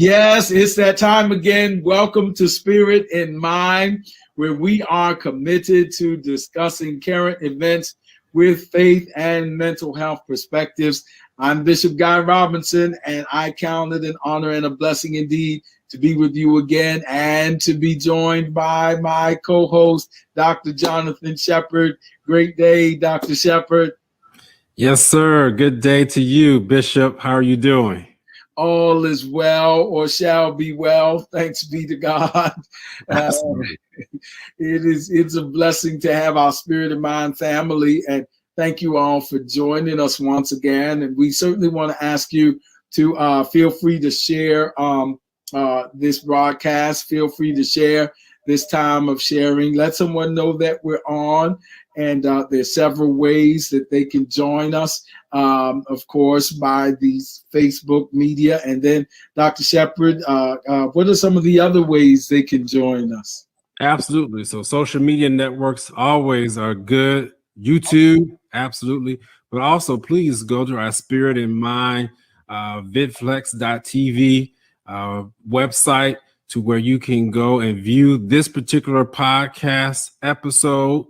Yes, it's that time again. Welcome to Spirit and Mind, where we are committed to discussing current events with faith and mental health perspectives. I'm Bishop Guy Robinson, and I count it an honor and a blessing indeed to be with you again and to be joined by my co-host, Dr. Jonathan Shepard. Great day, Dr. Shepard. Yes, sir. Good day to you, Bishop. How are you doing? All is well or shall be well. Thanks be to God. Uh, it's a blessing to have our Spirit and Mind family. And thank you all for joining us once again. And we certainly want to ask you to feel free to share this broadcast. Feel free to share this time of sharing. Let someone know that we're on. And there's several ways that they can join us, of course, by these Facebook media. And then, Dr. Shepard, what are some of the other ways they can join us? Absolutely. So social media networks always are good. YouTube, absolutely. But also, please go to our Spirit and Mind vidflex.tv website to where you can go and view this particular podcast episode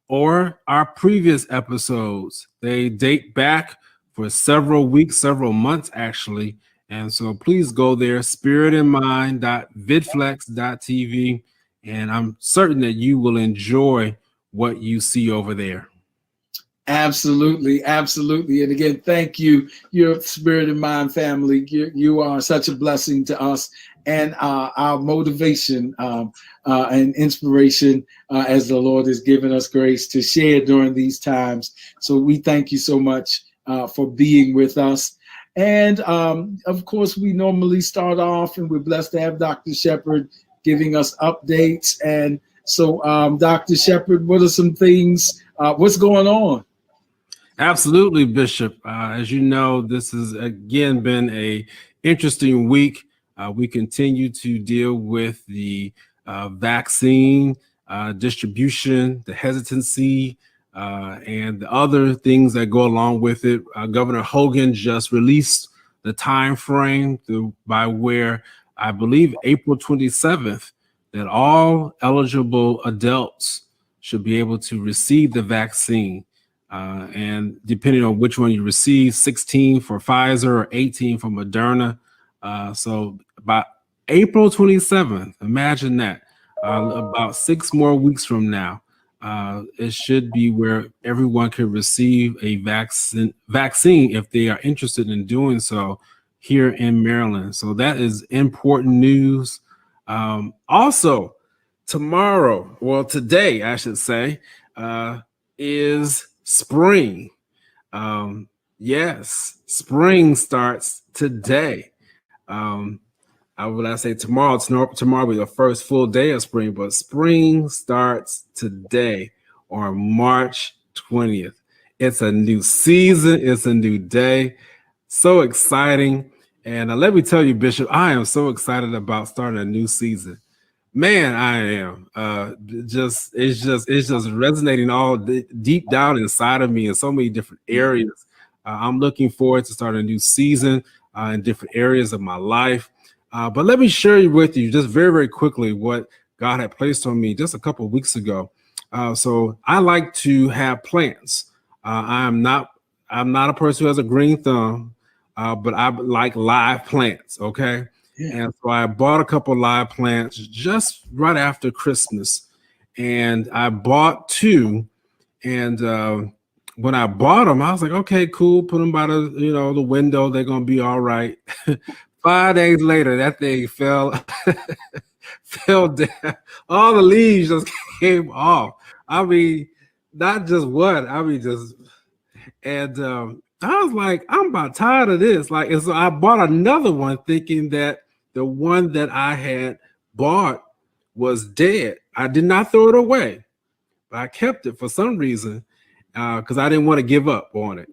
or our previous episodes. They date back for several weeks, several months, actually. And so please go there, spiritandmind.vidflex.tv. And I'm certain that you will enjoy what you see over there. Absolutely, absolutely. And again, thank you, your Spirit and Mind family. You are such a blessing to us and our motivation and inspiration as the Lord has given us grace to share during these times. So we thank you so much for being with us. And of course, we normally start off, and we're blessed to have Dr. Shepard giving us updates. And so, Dr. Shepard, what are some things? What's going on? Absolutely, Bishop. As you know, this has again been a interesting week. We continue to deal with the vaccine distribution, the hesitancy, and the other things that go along with it. Governor Hogan just released the time frame by where I believe April 27th that all eligible adults should be able to receive the vaccine. And depending on which one you receive, 16 for Pfizer or 18 for Moderna. So by April 27th, imagine that, about 6 more weeks from now, it should be where everyone can receive a vaccine if they are interested in doing so here in Maryland. So that is important news. Also, today, I should say, is spring. Yes, spring starts today. When I say tomorrow will be the first full day of spring, but spring starts today on March 20th. It's a new season. It's a new day. So exciting. And let me tell you, Bishop, I am so excited about starting a new season. Man, I am. It's just resonating all deep down inside of me in so many different areas. I'm looking forward to starting a new season in different areas of my life. But let me share with you just very, very quickly what God had placed on me just a couple of weeks ago. So I like to have plants. I'm not a person who has a green thumb, but I like live plants. Okay. Yeah. And so I bought a couple of live plants just right after Christmas, and I bought 2. And when I bought them, I was like, okay, cool. Put them by the window. They're gonna be all right. 5 days later, that thing fell down. All the leaves just came off. I mean, not just one. I mean, just and I was like, I'm about tired of this. And so I bought another one, thinking that the one that I had bought was dead. I did not throw it away, but I kept it for some reason because I didn't want to give up on it.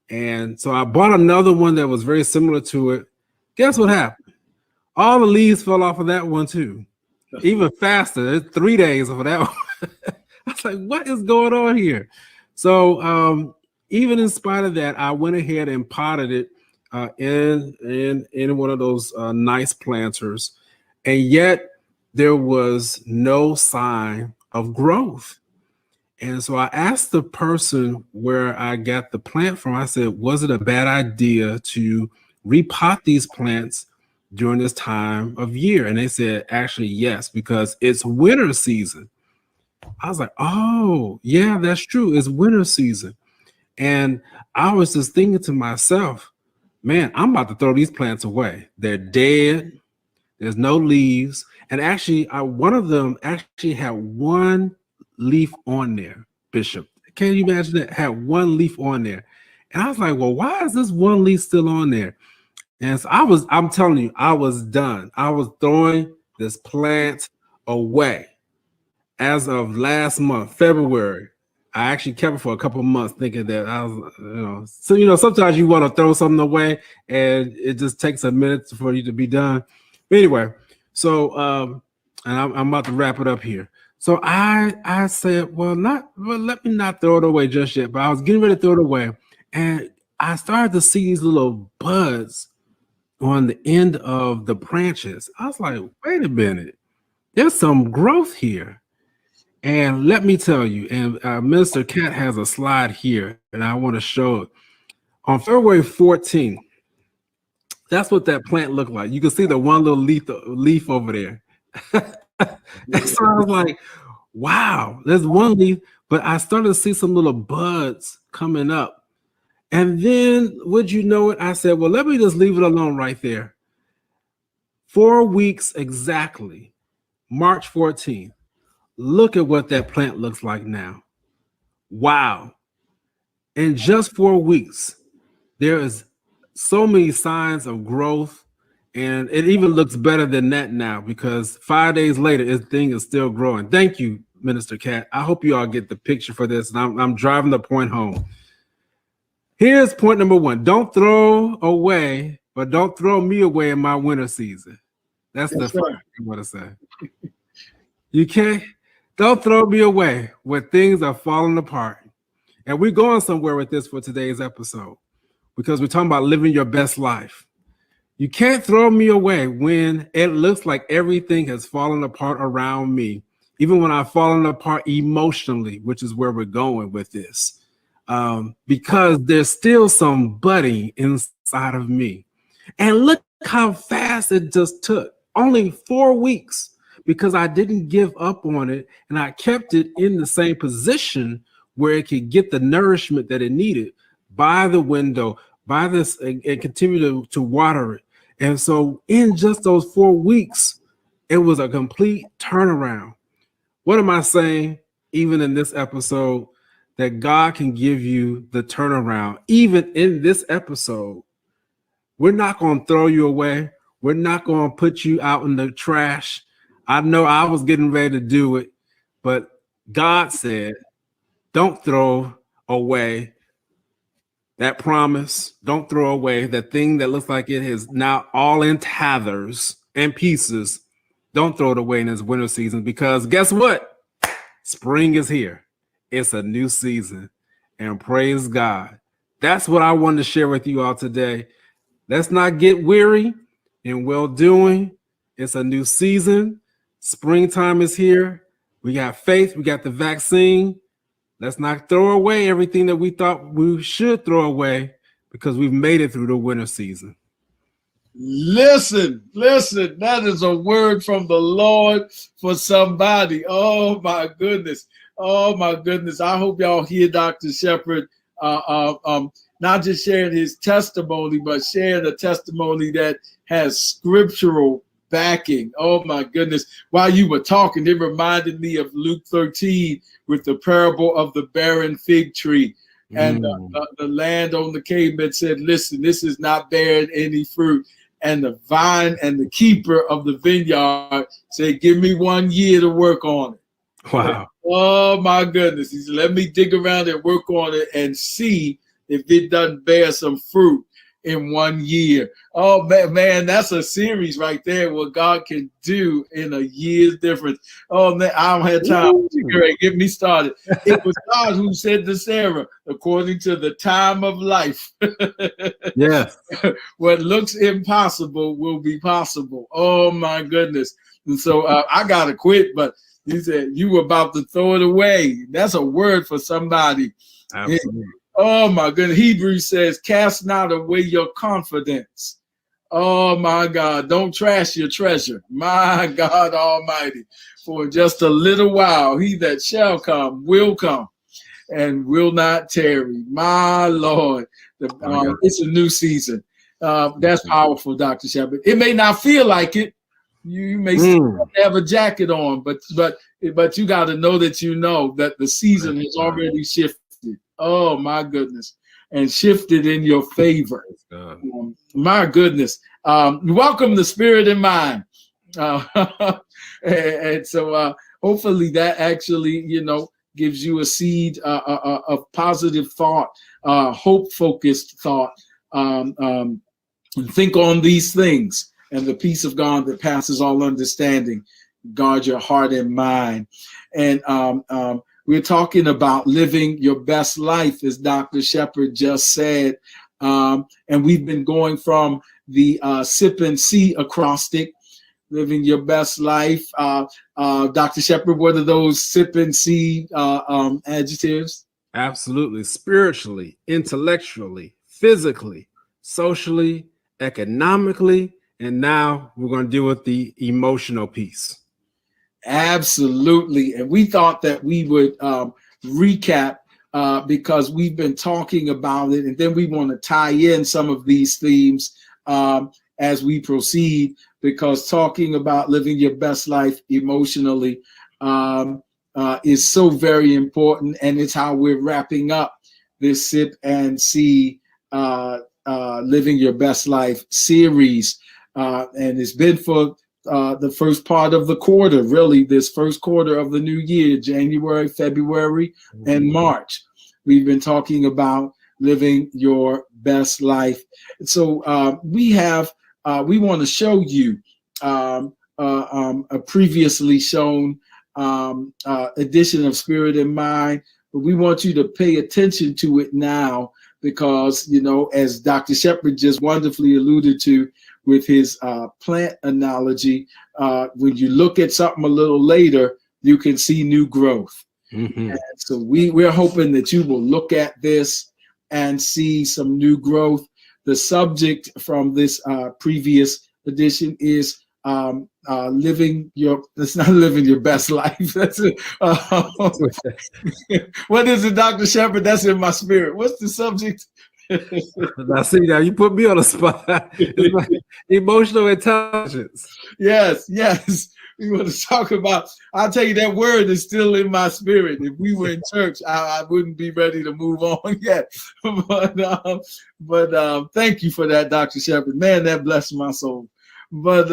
And so I bought another one that was very similar to it. Guess what happened? All the leaves fell off of that one too. Even faster. It's 3 days of that one. I was like, what is going on here? So even in spite of that, I went ahead and potted it in one of those nice planters, and yet there was no sign of growth. And so I asked the person where I got the plant from. I said, was it a bad idea to repot these plants during this time of year? And they said, actually, yes, because it's winter season. I was like, oh, yeah, that's true. It's winter season. And I was just thinking to myself, man, I'm about to throw these plants away. They're dead. There's no leaves. And actually, one of them actually had one leaf on there, Bishop. Can you imagine that? Had one leaf on there. And I was like, well, why is this one leaf still on there? And so I'm telling you, I was done. I was throwing this plant away. As of last month, February, I actually kept it for a couple of months thinking that I was, sometimes you want to throw something away and it just takes a minute for you to be done. But anyway, so, and I'm about to wrap it up here. So I said, well, let me not throw it away just yet, but I was getting ready to throw it away. And I started to see these little buds on the end of the branches. I was like, wait a minute, there's some growth here. And let me tell you, and Mr. Cat has a slide here, and I want to show it. On February 14th, that's what that plant looked like. You can see the one little leaf over there. And so I was like, wow, there's one leaf, but I started to see some little buds coming up. And then, would you know it, I said, well, let me just leave it alone right there. 4 weeks exactly, March 14th. Look at what that plant looks like now. Wow. In just 4 weeks, there is so many signs of growth, and it even looks better than that now because 5 days later, this thing is still growing. Thank you, Minister Cat. I hope you all get the picture for this, and I'm driving the point home. Here's point number one. Don't throw away, but don't throw me away in my winter season. That's the first thing I want to say. You can't. Don't throw me away when things are falling apart. And we're going somewhere with this for today's episode because we're talking about living your best life. You can't throw me away when it looks like everything has fallen apart around me, even when I've fallen apart emotionally, which is where we're going with this, because there's still some budding inside of me. And look how fast it just took. Only 4 weeks. Because I didn't give up on it and I kept it in the same position where it could get the nourishment that it needed by the window, by this, and continue to water it. And so in just those 4 weeks, it was a complete turnaround. What am I saying? Even in this episode, that God can give you the turnaround. Even in this episode, we're not going to throw you away. We're not going to put you out in the trash. I know I was getting ready to do it, but God said, don't throw away that promise. Don't throw away that thing that looks like it is now all in tatters and pieces. Don't throw it away in this winter season because guess what? Spring is here. It's a new season, and praise God. That's what I wanted to share with you all today. Let's not get weary in well-doing. It's a new season. Springtime is here. We got faith. We got the vaccine. Let's not throw away everything that we thought we should throw away because we've made it through the winter season. Listen, that is a word from the Lord for somebody. Oh my goodness. I hope y'all hear Dr. Shepherd not just sharing his testimony, but sharing a testimony that has scriptural backing. Oh my goodness. While you were talking, it reminded me of Luke 13 with the parable of the barren fig tree. And the landowner came and said, listen, this is not bearing any fruit. And the vine and the keeper of the vineyard said, give me 1 year to work on it. Wow. Oh my goodness. He said, let me dig around and work on it and see if it doesn't bear some fruit. in 1 year. Oh man, that's a series right there. What God can do in a year's difference. Oh man, I don't have time. Get me started. It was God who said to Sarah, according to the time of life. Yes. What looks impossible will be possible. Oh my goodness. And so I gotta quit, but you said you were about to throw it away. That's a word for somebody. Absolutely. Oh my goodness. Hebrews says, cast not away your confidence. Oh my God. Don't trash your treasure. My God Almighty. For just a little while, he that shall come will come and will not tarry. My Lord. It's a new season. That's powerful, Dr. Shepard. It may not feel like it. You may still have a jacket on, but you got to know that the season has already shifted. Oh my goodness, and shifted in your favor. My goodness. Welcome the Spirit and Mind. And so hopefully that actually, gives you a seed of positive thought, hope-focused thought. Think on these things, and the peace of God that passes all understanding guard your heart and mind. And we're talking about living your best life, as Dr. Shepard just said. And we've been going from the sip and see acrostic, living your best life. Dr. Shepard, what are those sip and see adjectives? Absolutely. Spiritually, intellectually, physically, socially, economically, and now we're going to deal with the emotional piece. Absolutely. And we thought that we would recap because we've been talking about it, and then we want to tie in some of these themes as we proceed, because talking about living your best life emotionally is so very important, and it's how we're wrapping up this Sip and See Living Your Best Life series. And it's been for the first part of the quarter, really, this first quarter of the new year, January, February, and March. We've been talking about living your best life. So we want to show you a previously shown edition of Spirit and Mind, but we want you to pay attention to it now because, as Dr. Shepard just wonderfully alluded to with his plant analogy, when you look at something a little later, you can see new growth. Mm-hmm. And so we're hoping that you will look at this and see some new growth. The subject from this previous edition is living your best life. That's it. What is it, Dr. Shepard? That's in my spirit. What's the subject? I see now. You put me on the spot. It's like emotional intelligence. Yes. We want to talk about. I'll tell you, that word is still in my spirit. If we were in church, I wouldn't be ready to move on yet. But thank you for that, Dr. Shepard. Man, that blessed my soul. But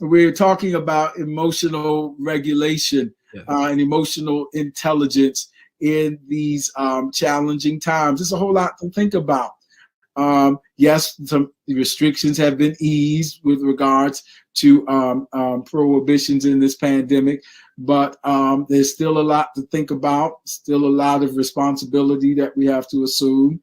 we're talking about emotional regulation and emotional intelligence in these challenging times. There's a whole lot to think about. Yes, some restrictions have been eased with regards to prohibitions in this pandemic, but there's still a lot to think about, still a lot of responsibility that we have to assume,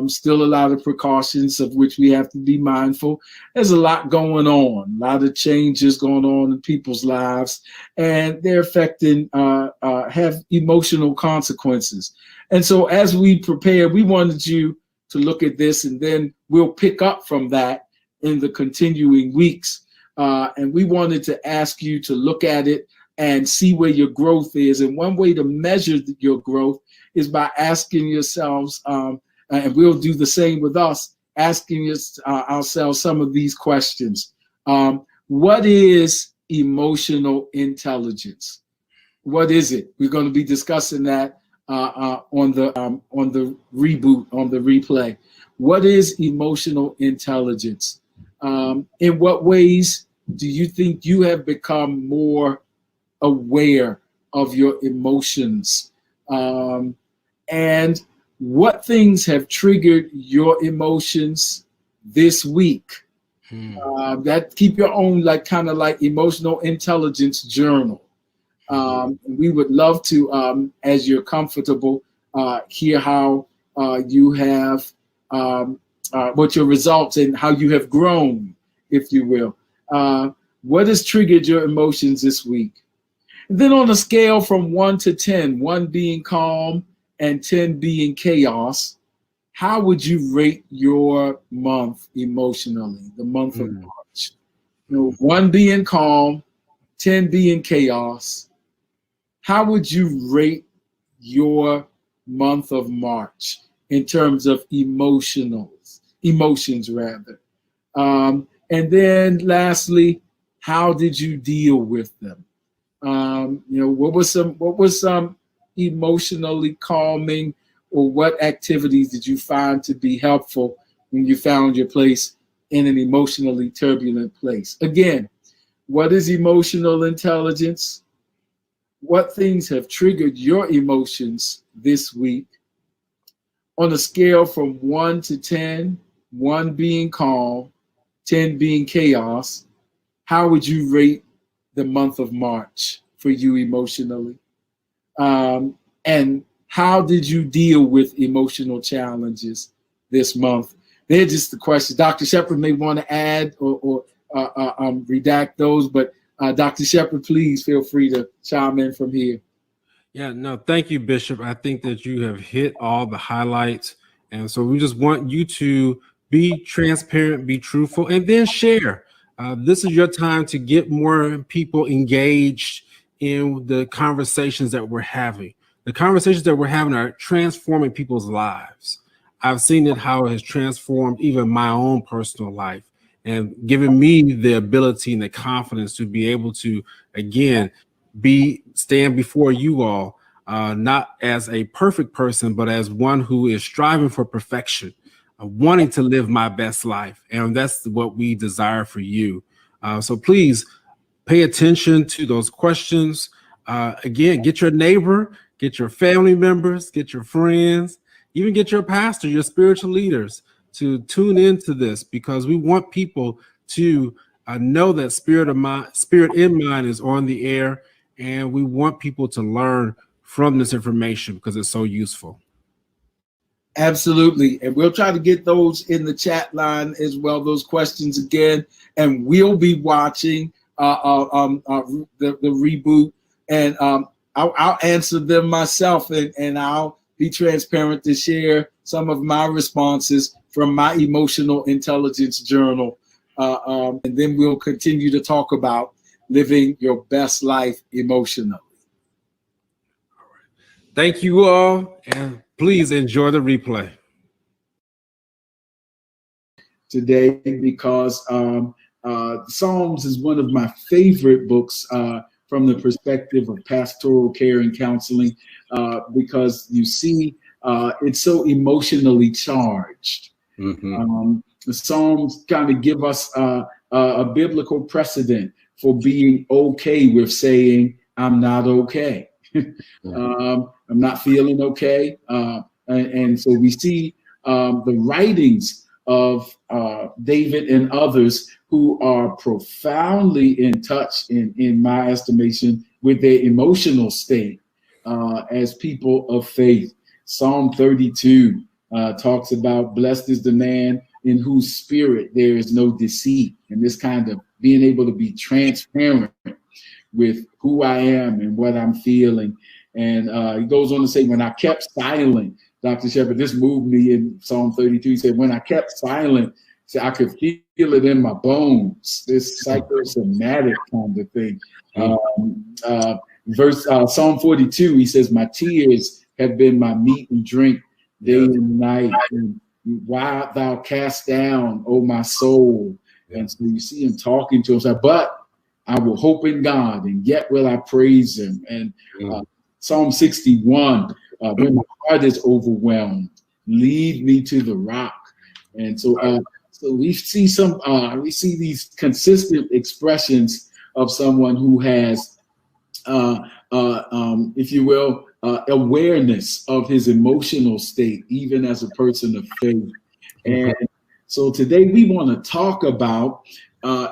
still a lot of precautions of which we have to be mindful. There's a lot going on, a lot of changes going on in people's lives, and they're affecting, have emotional consequences. And so as we prepare, we wanted you to look at this, and then we'll pick up from that in the continuing weeks. And we wanted to ask you to look at it and see where your growth is. And one way to measure your growth is by asking yourselves, and we'll do the same with us, asking ourselves some of these questions. What is emotional intelligence? What is it? We're going to be discussing that on the reboot, on the replay. What is emotional intelligence? In what ways do you think you have become more aware of your emotions? And what things have triggered your emotions this week? That keep your own kind of like emotional intelligence journal. We would love to, as you're comfortable, hear how you have what your results and how you have grown, if you will. What has triggered your emotions this week? And then on a scale from 1 to 10, 1 being calm and 10 being chaos, how would you rate your month emotionally, the month of March? 1 being calm, 10 being chaos. How would you rate your month of March in terms of emotions rather? And then lastly, how did you deal with them? What was some emotionally calming, or what activities did you find to be helpful when you found your place in an emotionally turbulent place? Again, what is emotional intelligence? What things have triggered your emotions this week? On a scale from 1 to 10, 1 being calm, 10 being chaos, how would you rate the month of March for you emotionally? And how did you deal with emotional challenges this month? They're just the questions. Dr. Shepherd may want to add or redact those, but Dr. Shepherd, please feel free to chime in from here. Yeah, no, thank you, Bishop. I think that you have hit all the highlights. And so we just want you to be transparent, be truthful, and then share. This is your time to get more people engaged in the conversations that we're having. The conversations that we're having are transforming people's lives. I've seen it, how it has transformed even my own personal life and given me the ability and the confidence to be able to, again, stand before you all, not as a perfect person, but as one who is striving for perfection, wanting to live my best life. And that's what we desire for you. So please pay attention to those questions. Again, get your neighbor, get your family members, get your friends, even get your pastor, your spiritual leaders to tune into this, because we want people to know that Spirit in Mind is on the air. And we want people to learn from this information because it's so useful. Absolutely. And we'll try to get those in the chat line as well, those questions again. And we'll be watching the reboot. And I'll answer them myself, and I'll be transparent to share some of my responses from my emotional intelligence journal. And then we'll continue to talk about living your best life emotionally. Thank you all, and please enjoy the replay today, because Psalms is one of my favorite books from the perspective of pastoral care and counseling, because you see it's so emotionally charged. The Psalms kind of give us a biblical precedent for being okay with saying, I'm not okay. I'm not feeling okay. And so we see the writings of David and others who are profoundly in touch, in my estimation, with their emotional state as people of faith. Psalm 32 talks about blessed is the man in whose spirit there is no deceit, and this kind of being able to be transparent with who I am and what I'm feeling. And he goes on to say, when I kept silent, Dr. Shepherd, this moved me in Psalm 32. He said, when I kept silent, so I could feel it in my bones, this psychosomatic kind of thing. Psalm 42, he says, my tears have been my meat and drink day and night. And why art thou cast down, O my soul? And so you see him talking to himself, but I will hope in God, and yet will I praise him. And Psalm 61, when my heart is overwhelmed, lead me to the rock. And so so we see these consistent expressions of someone who has if you will, awareness of his emotional state, even as a person of faith. And so today we want to talk about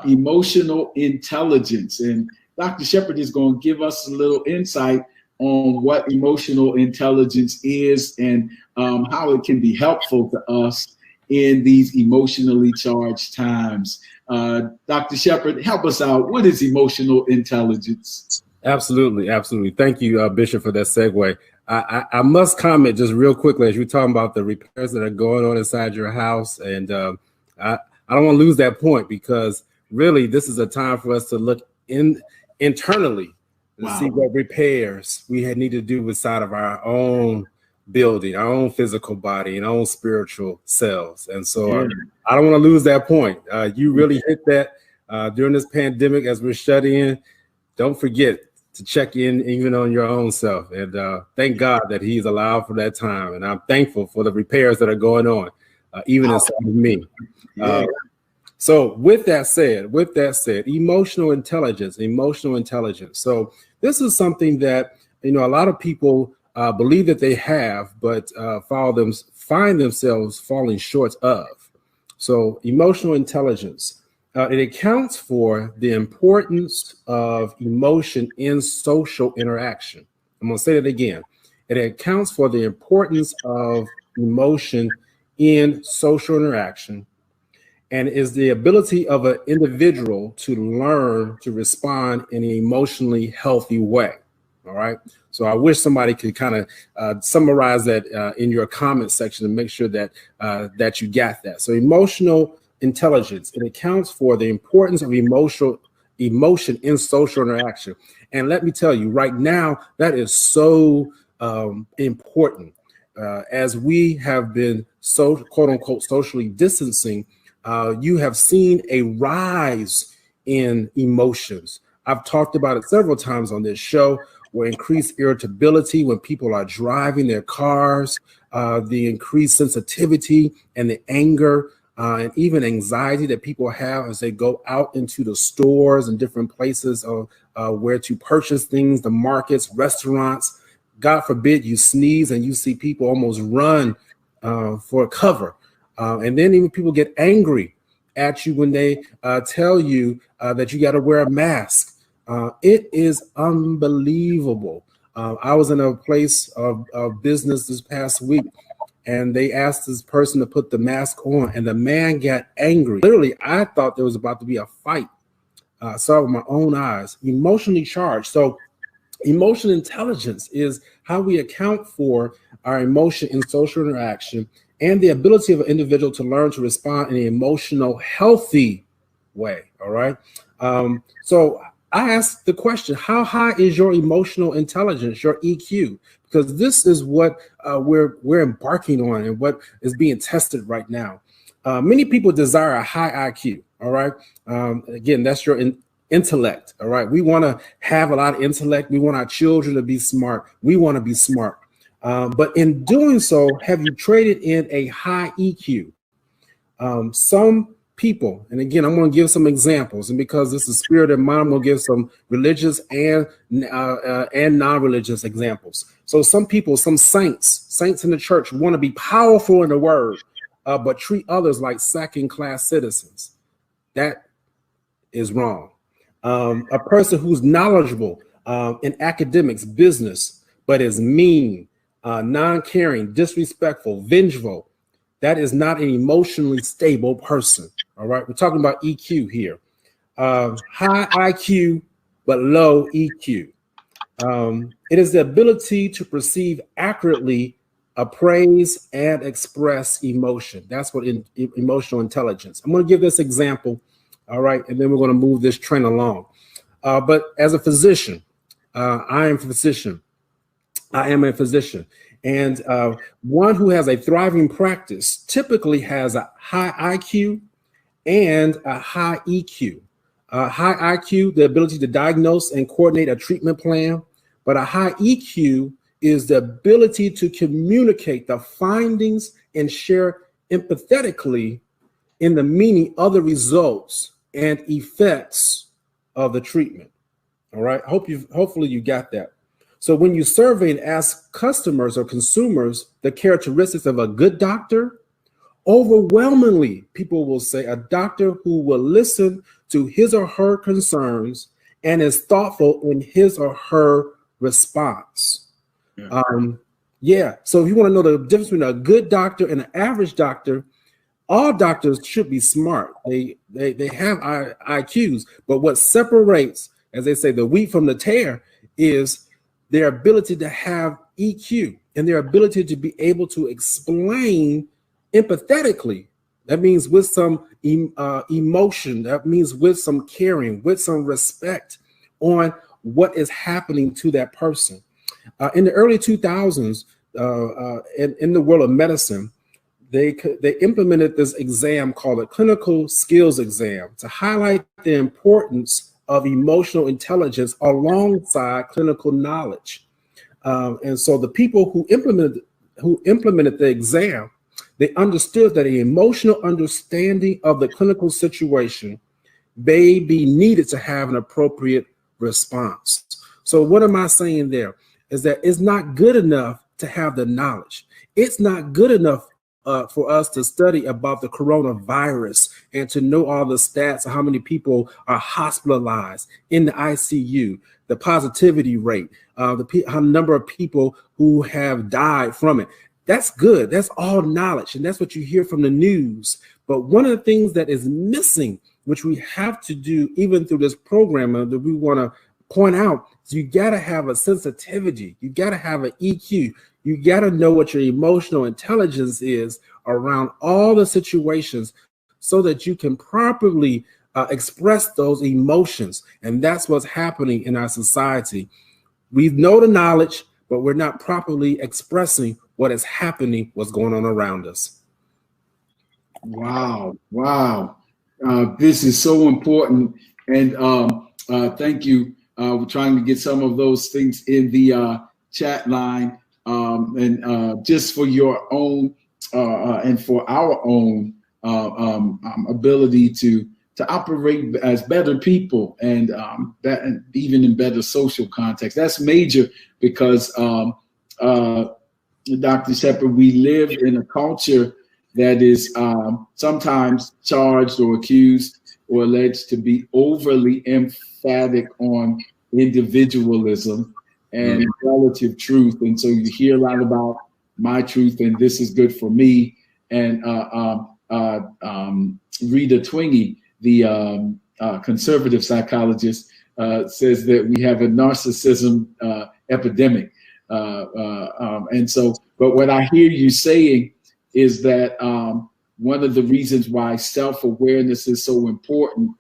emotional intelligence. And Dr. Shepherd is going to give us a little insight on what emotional intelligence is and how it can be helpful to us in these emotionally charged times. Dr. Shepherd, help us out. What is emotional intelligence? Absolutely. Absolutely. Thank you, Bishop, for that segue. I must comment just real quickly as you're talking about the repairs that are going on inside your house. And I don't want to lose that point, because really this is a time for us to look internally to see what repairs we need to do inside of our own building, our own physical body, and our own spiritual selves. And so I don't want to lose that point. You really hit that during this pandemic as we're shut in. Don't forget to check in even on your own self. And thank God that he's allowed for that time. And I'm thankful for the repairs that are going on, even inside of me. So with that said, emotional intelligence. So this is something that, a lot of people believe that they have, but find themselves falling short of. So emotional intelligence. It accounts for the importance of emotion in social interaction. I'm going to say that again. It accounts for the importance of emotion in social interaction, and is the ability of an individual to learn to respond in an emotionally healthy way. All right. So I wish somebody could kind of summarize that in your comment section and make sure that that you got that. So emotional intelligence, it accounts for the importance of emotion in social interaction. And let me tell you right now, that is so important. As we have been so quote unquote socially distancing, you have seen a rise in emotions. I've talked about it several times on this show, where increased irritability when people are driving their cars, the increased sensitivity and the anger, and even anxiety that people have as they go out into the stores and different places of where to purchase things, the markets, restaurants. God forbid you sneeze and you see people almost run for cover. And then even people get angry at you when they tell you that you got to wear a mask. It is unbelievable. I was in a place of business this past week, and they asked this person to put the mask on, and the man got angry. Literally, I thought there was about to be a fight. I saw it with my own eyes, emotionally charged. So emotional intelligence is how we account for our emotion in social interaction and the ability of an individual to learn to respond in an emotional, healthy way. All right. So I asked the question, how high is your emotional intelligence, your EQ? Because this is what we're embarking on and what is being tested right now. Many people desire a high IQ. All right. Again, that's your intellect. All right. We want to have a lot of intellect. We want our children to be smart. We want to be smart. But in doing so, have you traded in a high EQ? Some people, and again, I'm going to give some examples, and because this is Spirit and Mind, I'm going to give some religious and non-religious examples. So some people, some saints in the church want to be powerful in the word, but treat others like second-class citizens. That is wrong. A person who's knowledgeable in academics, business, but is mean, non-caring, disrespectful, vengeful, that is not an emotionally stable person. All right. We're talking about EQ here. High IQ, but low EQ. It is the ability to perceive accurately, appraise, and express emotion. That's what emotional intelligence. I'm going to give this example. All right. And then we're going to move this train along. But as a physician, I am a physician. And one who has a thriving practice typically has a high IQ and a high EQ. High IQ, the ability to diagnose and coordinate a treatment plan, but a high EQ is the ability to communicate the findings and share empathetically in the meaning of the results and effects of the treatment. All right. Hopefully you got that. So when you survey and ask customers or consumers the characteristics of a good doctor, overwhelmingly, people will say a doctor who will listen to his or her concerns and is thoughtful in his or her response. So if you want to know the difference between a good doctor and an average doctor, all doctors should be smart. They have IQs, but what separates, as they say, the wheat from the tare is their ability to have EQ and their ability to be able to explain empathetically. That means with some emotion. That means with some caring, with some respect on what is happening to that person. In the early 2000s, in the world of medicine, they implemented this exam called a clinical skills exam to highlight the importance of emotional intelligence alongside clinical knowledge. And so the people who implemented the exam, they understood that an emotional understanding of the clinical situation may be needed to have an appropriate response. So what am I saying there? Is that it's not good enough to have the knowledge. It's not good enough for us to study about the coronavirus and to know all the stats of how many people are hospitalized in the ICU, the positivity rate, the number of people who have died from it. That's good. That's all knowledge. And that's what you hear from the news. But one of the things that is missing, which we have to do even through this program that we want to point out, is you got to have a sensitivity. You got to have an EQ. You got to know what your emotional intelligence is around all the situations so that you can properly express those emotions. And that's what's happening in our society. We know the knowledge, but we're not properly expressing what is happening, what's going on around us. Wow. This is so important. And thank you. We're trying to get some of those things in the chat line. And just for your own and for our own ability to operate as better people and that and even in better social context. That's major because Dr. Shepherd, we live in a culture that is sometimes charged or accused or alleged to be overly emphatic on individualism and relative truth. And so you hear a lot about my truth and this is good for me. And Rita Twenge, the conservative psychologist, says that we have a narcissism epidemic. And so, but what I hear you saying is that one of the reasons why self-awareness is so important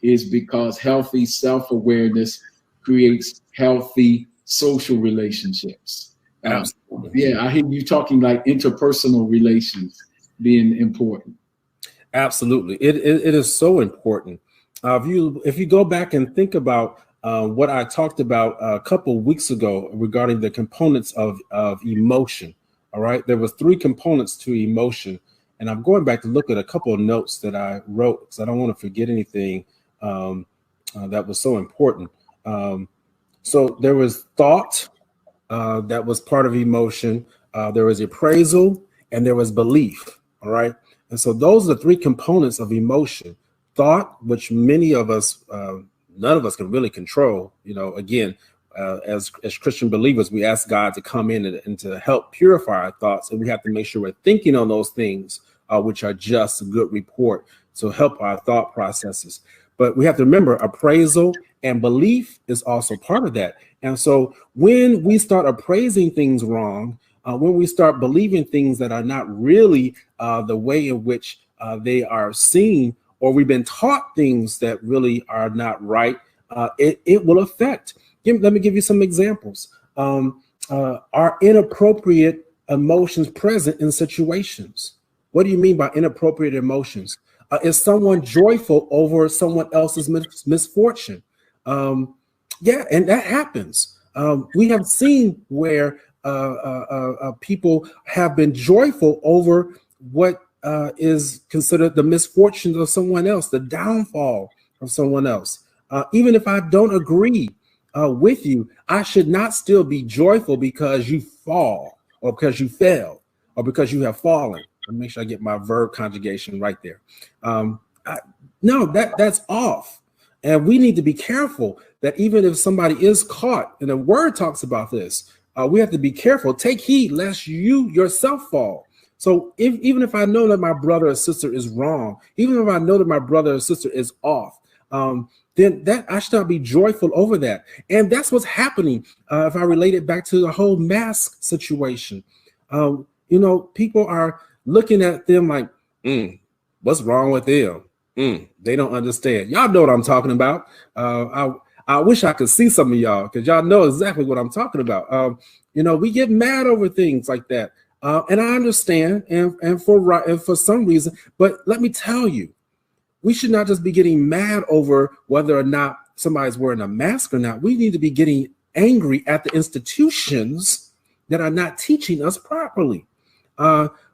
is because healthy self-awareness creates healthy social relationships. Yeah, I hear you talking like interpersonal relations being important. Absolutely, it is so important. If you go back and think about what I talked about a couple weeks ago regarding the components of emotion. All right, there was 3 components to emotion, and I'm going back to look at a couple of notes that I wrote because I don't want to forget anything that was so important. So there was thought that was part of emotion. There was appraisal, and there was belief. All right, and so those are the 3 components of emotion. Thought, which many of us, none of us can really control. You know, again, as Christian believers, we ask God to come in and to help purify our thoughts, and we have to make sure we're thinking on those things which are just a good report to help our thought processes. But we have to remember appraisal and belief is also part of that. And so when we start appraising things wrong, when we start believing things that are not really the way in which they are seen, or we've been taught things that really are not right, it will affect. Let me give you some examples. Are inappropriate emotions present in situations? What do you mean by inappropriate emotions? Is someone joyful over someone else's misfortune? Yeah, and that happens. We have seen where people have been joyful over what is considered the misfortune of someone else, the downfall of someone else. Even if I don't agree with you, I should not still be joyful because you fall or because you fell or because you have fallen. Let me make sure I get my verb conjugation right there. No, that's off. And we need to be careful that even if somebody is caught, and the word talks about this, we have to be careful. Take heed lest you yourself fall. So even if I know that my brother or sister is wrong, even if I know that my brother or sister is off, then that I should not be joyful over that. And that's what's happening. If I relate it back to the whole mask situation, people are looking at them like, what's wrong with them? They don't understand. Y'all know what I'm talking about. I wish I could see some of y'all because y'all know exactly what I'm talking about. We get mad over things like that. And I understand, and for some reason, but let me tell you, we should not just be getting mad over whether or not somebody's wearing a mask or not. We need to be getting angry at the institutions that are not teaching us properly.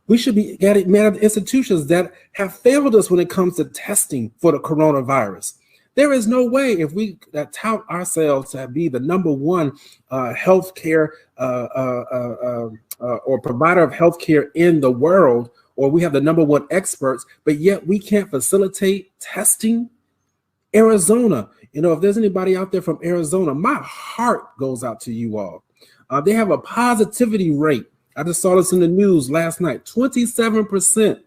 We should be getting mad at the institutions that have failed us when it comes to testing for the coronavirus. There is no way if we tout ourselves to be the number one healthcare or provider of healthcare in the world, or we have the number one experts, but yet we can't facilitate testing. Arizona, if there's anybody out there from Arizona, my heart goes out to you all. They have a positivity rate. I just saw this in the news last night, 27%.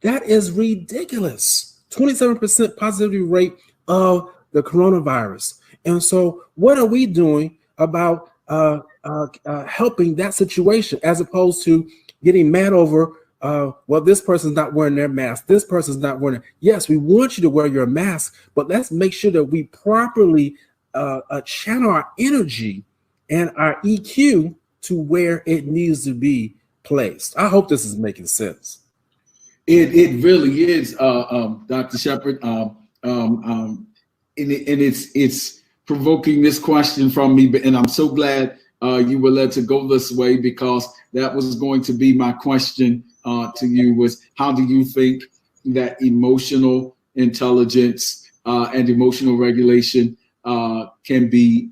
That is ridiculous. 27% positivity rate of the coronavirus. And so what are we doing about helping that situation as opposed to getting mad over, well, this person's not wearing their mask. This person's not wearing it. Yes, we want you to wear your mask, but let's make sure that we properly channel our energy and our EQ to where it needs to be placed. I hope this is making sense. It really is, Dr. Shepherd. And it's provoking this question from me, and I'm so glad you were led to go this way, because that was going to be my question to you, was how do you think that emotional intelligence and emotional regulation can be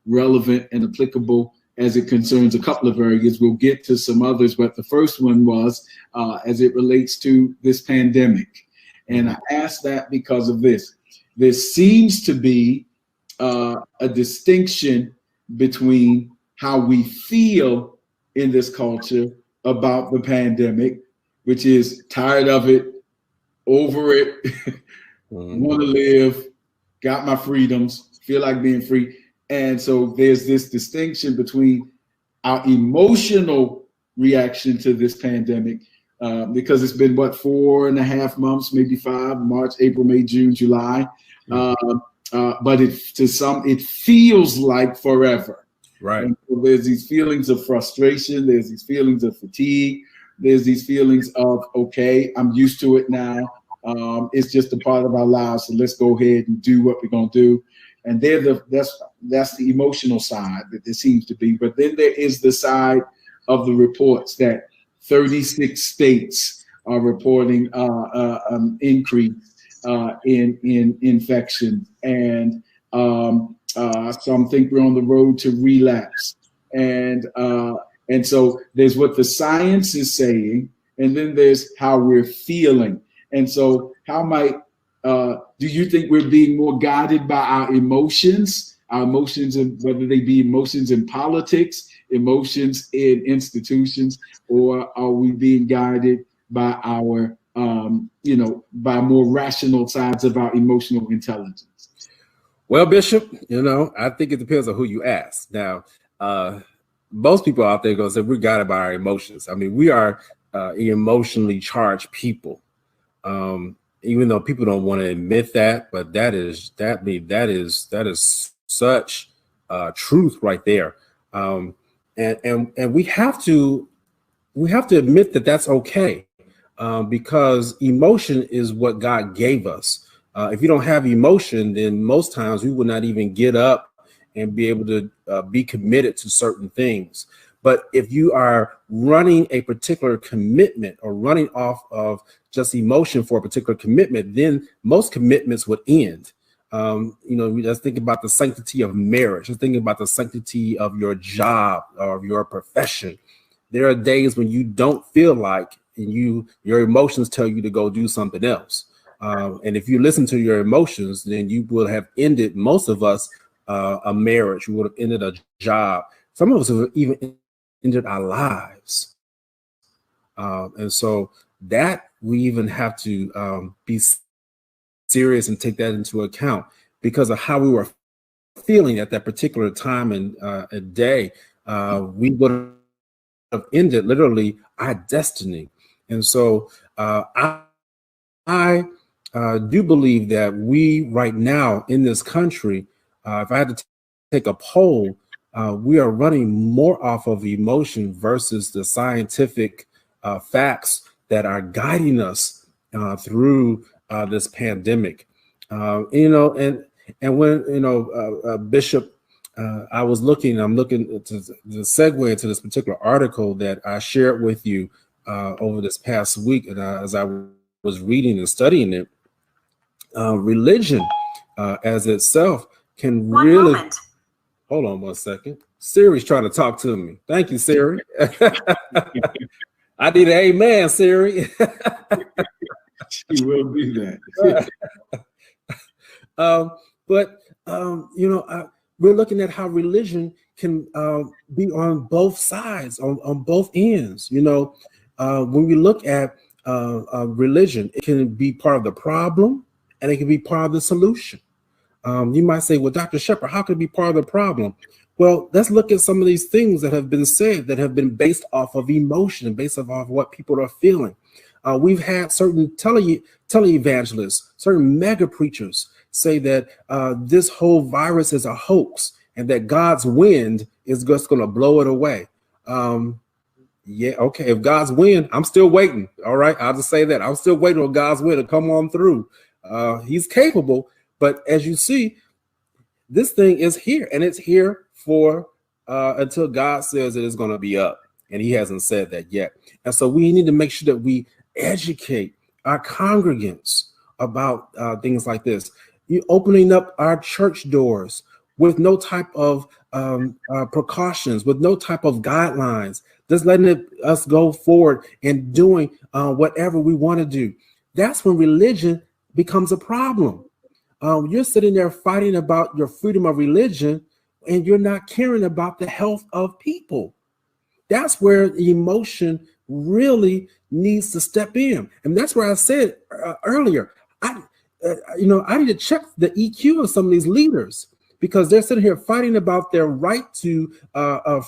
relevant and applicable as it concerns a couple of areas. We'll get to some others, but the first one was as it relates to this pandemic. And I asked that because of this. There seems to be a distinction between how we feel in this culture about the pandemic, which is tired of it, over it, want to live, got my freedoms, feel like being free. And so there's this distinction between our emotional reaction to this pandemic, because it's been, 4.5 months, maybe 5, March, April, May, June, July. But it feels like forever. Right. And so there's these feelings of frustration. There's these feelings of fatigue. There's these feelings of, okay, I'm used to it now. It's just a part of our lives. So let's go ahead and do what we're going to do. And that's the emotional side that there seems to be. But then there is the side of the reports that 36 states are reporting increase in infection, and some think we're on the road to relapse. And so there's what the science is saying, and then there's how we're feeling. And so how might do you think we're being more guided by our emotions, and whether they be emotions in politics, emotions in institutions, or are we being guided by our, by more rational sides of our emotional intelligence? Well, Bishop, I think it depends on who you ask. Now, most people out there go say we're guided by our emotions. I mean, we are emotionally charged people. Even though people don't want to admit that, but that is such truth right there. And we have to admit that that's okay, because emotion is what God gave us. If you don't have emotion, then most times we would not even get up and be able to be committed to certain things. But if you are running a particular commitment or running off of just emotion for a particular commitment, then most commitments would end. Let's think about the sanctity of marriage. Let's think about the sanctity of your job or of your profession. There are days when you don't feel like, and your emotions tell you to go do something else. And if you listen to your emotions, then you will have ended, most of us, a marriage. We would have ended a job. Some of us have even ended our lives. And so that we even have to be serious and take that into account because of how we were feeling at that particular time and a day. We would have ended literally our destiny. And so I do believe that we right now in this country, if I had to take a poll, we are running more off of emotion versus the scientific facts that are guiding us through this pandemic. And when Bishop, I'm looking to segue into this particular article that I shared with you over this past week, and as I was reading and studying it, religion as itself can really. Hold on one second. Siri's trying to talk to me. Thank you, Siri. I did an amen, Siri. She will do that. We're looking at how religion can be on both sides, on both ends. When we look at religion, it can be part of the problem and it can be part of the solution. You might say, well, Dr. Shepherd, how can it be part of the problem? Well, let's look at some of these things that have been said that have been based off of emotion, based off of what people are feeling. We've had certain televangelists, certain mega preachers say that this whole virus is a hoax and that God's wind is just going to blow it away. Yeah, okay. If God's wind, I'm still waiting. All right. I'll just say that. I'm still waiting on God's wind to come on through. He's capable. But as you see, this thing is here and it's here for until God says it is going to be up. And he hasn't said that yet. And so we need to make sure that we educate our congregants about things like this. You opening up our church doors with no type of precautions, with no type of guidelines, just letting us go forward and doing whatever we want to do. That's when religion becomes a problem. You're sitting there fighting about your freedom of religion and you're not caring about the health of people. That's where the emotion really needs to step in. And that's where I said earlier, I need to check the EQ of some of these leaders because they're sitting here fighting about their right to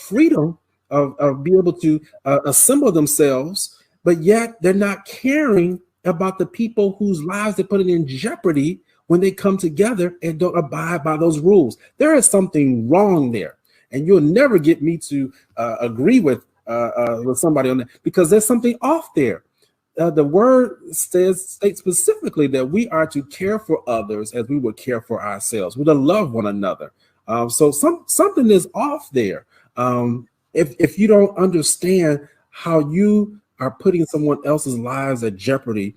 freedom of being able to assemble themselves, but yet they're not caring about the people whose lives they put it in jeopardy when they come together and don't abide by those rules. There is something wrong there. And you'll never get me to agree with somebody on that because there's something off there. The word states specifically that we are to care for others as we would care for ourselves. We're to love one another. So something is off there. If you don't understand how you are putting someone else's lives at jeopardy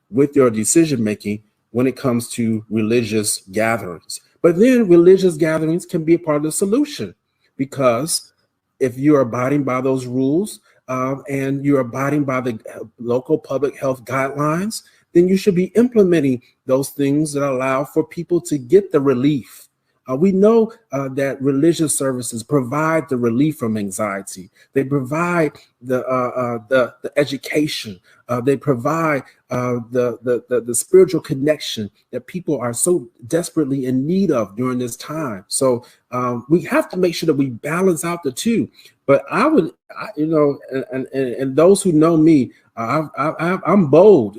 with your decision making when it comes to religious gatherings. But then religious gatherings can be a part of the solution. Because if you're abiding by those rules and you're abiding by the local public health guidelines, then you should be implementing those things that allow for people to get the relief. We know that religious services provide the relief from anxiety. They provide the education. They provide the spiritual connection that people are so desperately in need of during this time. So we have to make sure that we balance out the two. But and those who know me, I'm bold.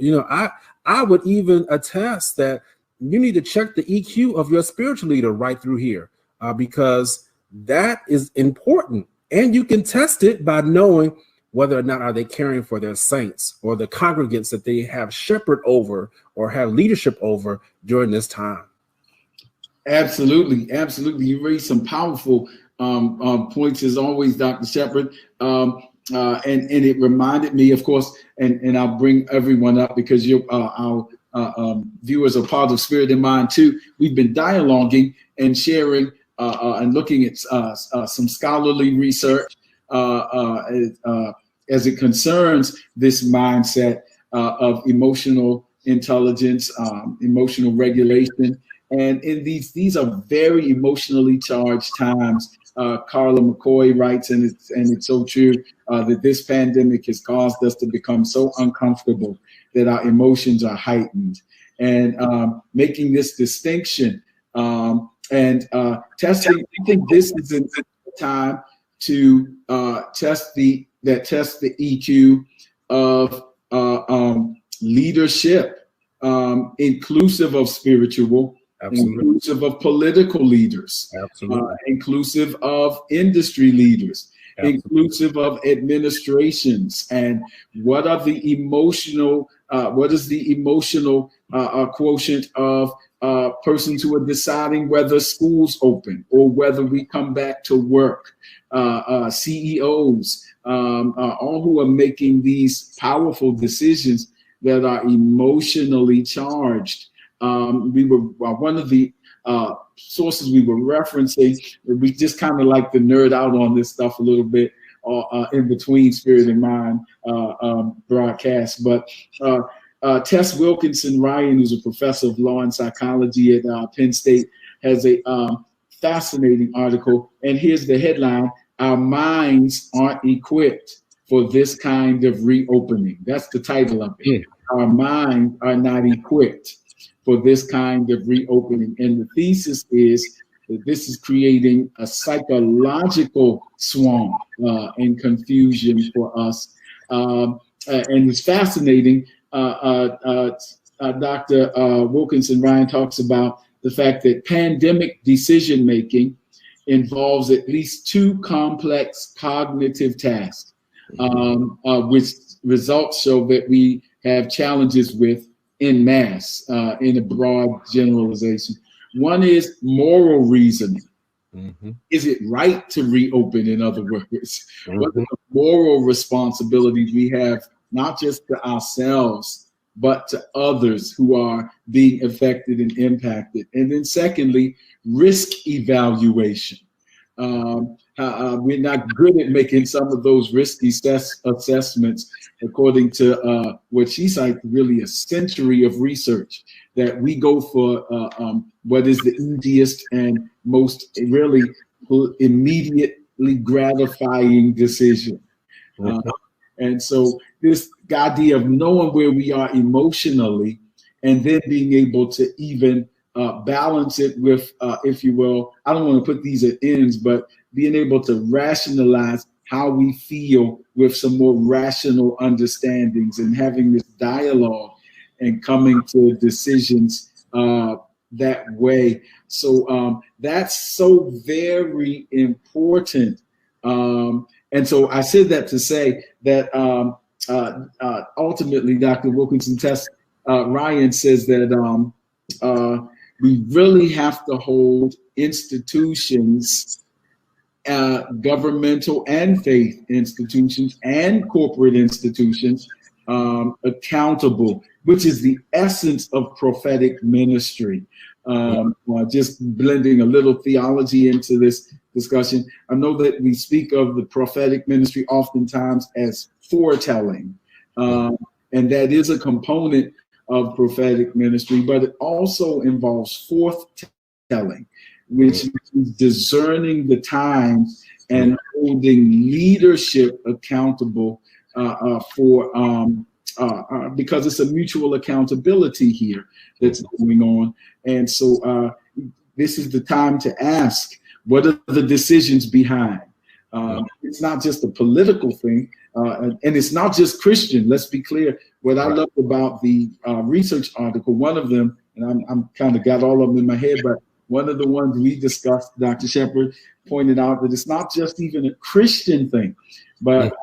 I would even attest that you need to check the EQ of your spiritual leader right through here because that is important. And you can test it by knowing whether or not are they caring for their saints or the congregants that they have shepherd over or have leadership over during this time. Absolutely. Absolutely. You raised some powerful points as always, Dr. Shepherd. And it reminded me, of course, and I'll bring everyone up because our viewers are part of Spirit and Mind too. We've been dialoguing and sharing and looking at some scholarly research as it concerns this mindset of emotional intelligence, emotional regulation. And in these are very emotionally charged times. Carla McCoy writes, and it's so true, that this pandemic has caused us to become so uncomfortable that our emotions are heightened. And making this distinction and testing, I think this is a time to test the EQ of leadership, inclusive of spiritual, inclusive of political leaders, inclusive of industry leaders, inclusive of administrations, and what is the emotional quotient of persons who are deciding whether schools open or whether we come back to work, CEOs, all who are making these powerful decisions that are emotionally charged. One of the sources we were referencing, we just kind of like to nerd out on this stuff a little bit in between Spirit and Mind broadcasts. But Tess Wilkinson Ryan, who's a professor of law and psychology at Penn State, has a fascinating article. And here's the headline: "Our minds aren't equipped for this kind of reopening." That's the title of it. Our minds are not equipped for this kind of reopening. And the thesis is that this is creating a psychological swamp and confusion for us. And it's fascinating. Dr. Wilkinson Ryan talks about the fact that pandemic decision-making involves at least two complex cognitive tasks, which results show that we have challenges with en masse, in a broad generalization. One is moral reasoning. Is it right to reopen, in other words? What are the moral responsibilities we have, not just to ourselves, but to others who are being affected and impacted? And then secondly, risk evaluation. We're not good at making some of those risky assessments, according to what she cites, really a century of research, that we go for what is the easiest and most really immediately gratifying decision. And so this idea of knowing where we are emotionally and then being able to even balance it with, if you will, I don't want to put these at ends, but being able to rationalize how we feel with some more rational understandings and having this dialogue and coming to decisions that way. So that's so very important. And so I said that to say that ultimately, Dr. Wilkinson Tess Ryan says that we really have to hold institutions, governmental and faith institutions and corporate institutions, accountable, which is the essence of prophetic ministry. Just blending a little theology into this discussion. I know that we speak of the prophetic ministry oftentimes as foretelling, and that is a component of prophetic ministry, but it also involves forthtelling, which is discerning the times and holding leadership accountable because it's a mutual accountability here that's going on. And so this is the time to ask, what are the decisions behind? It's not just a political thing, and it's not just Christian. Let's be clear. What I loved about the research article, one of them, and I'm kind of got all of them in my head, but one of the ones we discussed, Dr. Shepard pointed out that it's not just even a Christian thing, but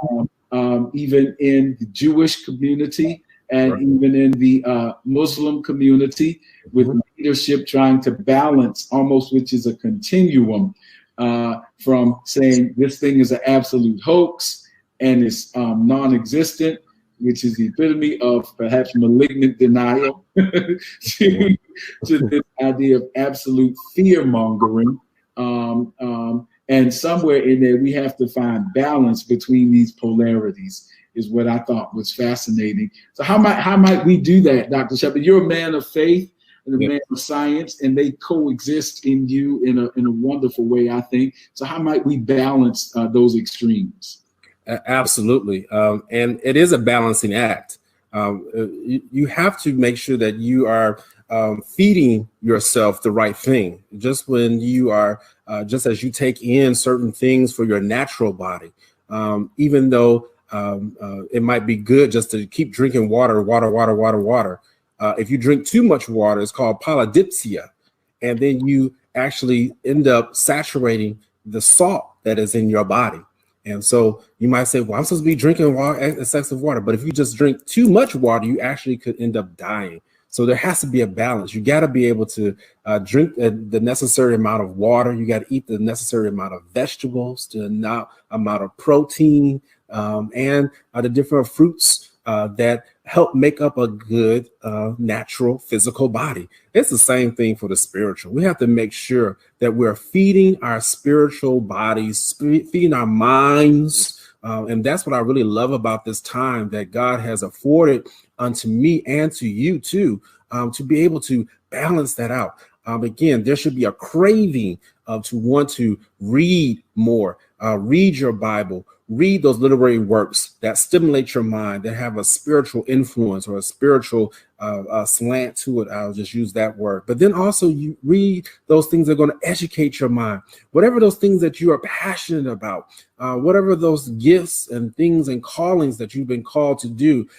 even in the Jewish community and even in the Muslim community, with leadership trying to balance almost, which is a continuum, from saying this thing is an absolute hoax and it's non-existent, which is the epitome of perhaps malignant denial, to this idea of absolute fear mongering. And somewhere in there, we have to find balance between these polarities, is what I thought was fascinating. So how might we do that, Dr. Shepard? You're a man of faith and a man of science, and they coexist in you in a wonderful way, I think. So how might we balance those extremes? Absolutely. And it is a balancing act. You have to make sure that you are feeding yourself the right thing. Just when you are, just as you take in certain things for your natural body, even though it might be good just to keep drinking water. If you drink too much water, it's called polydipsia. And then you actually end up saturating the salt that is in your body. And so you might say, well, I'm supposed to be drinking water, excessive water. But if you just drink too much water, you actually could end up dying. So there has to be a balance. You got to be able to drink the necessary amount of water. You got to eat the necessary amount of vegetables, the amount of protein, and the different fruits that help make up a good natural physical body. It's the same thing for the spiritual. We have to make sure that we're feeding our spiritual bodies, feeding our minds. And that's what I really love about this time that God has afforded unto me and to you too, to be able to balance that out. Again, there should be a craving to want to read more, read your Bible, read those literary works that stimulate your mind, that have a spiritual influence or a spiritual slant to it. I'll just use that word. But then also you read those things that are going to educate your mind, whatever those things that you are passionate about, whatever those gifts and things and callings that you've been called to do.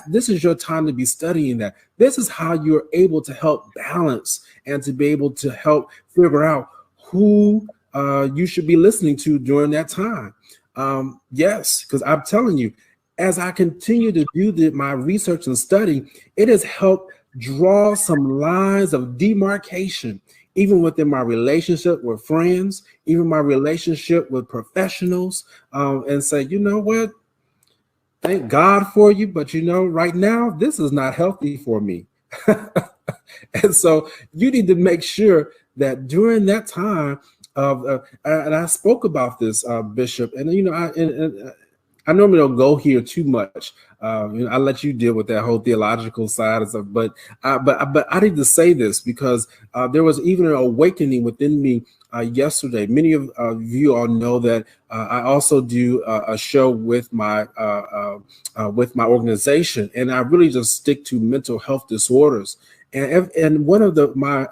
This is your time to be studying that. This is how you're able to help balance and to be able to help figure out who you should be listening to during that time. Yes, because I'm telling you, as I continue to do my research and study, it has helped draw some lines of demarcation, even within my relationship with friends, even my relationship with professionals, and say, you know what? Thank God for you, but right now, this is not healthy for me. And so you need to make sure that during that time, and I spoke about this, Bishop, and I normally don't go here too much. I let you deal with that whole theological side of stuff, but I need to say this because there was even an awakening within me yesterday. Many of you all know that I also do a show with my organization, and I really just stick to mental health disorders. And one of my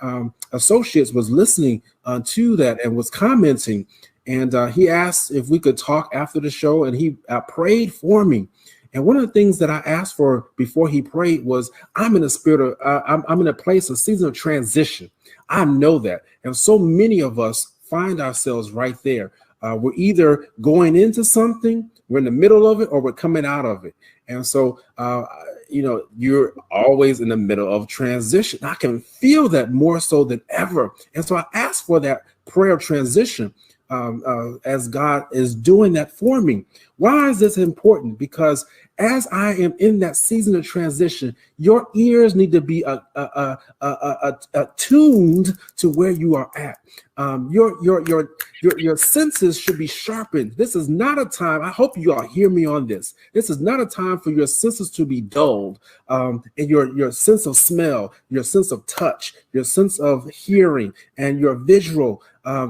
associates was listening to that and was commenting, and he asked if we could talk after the show, and he prayed for me. And one of the things that I asked for before he prayed was, I'm in a spirit of, I'm in a place, a season of transition. I know that. And so many of us find ourselves right there. We're either going into something, we're in the middle of it, or we're coming out of it. And so, you're always in the middle of transition. I can feel that more so than ever. And so I asked for that prayer of transition as God is doing that for me. Why is this important? Because as I am in that season of transition, your ears need to be attuned to where you are at. Your senses should be sharpened. This is not a time. I hope you all hear me on this. This is not a time for your senses to be dulled. And your sense of smell, your sense of touch, your sense of hearing, and your visual.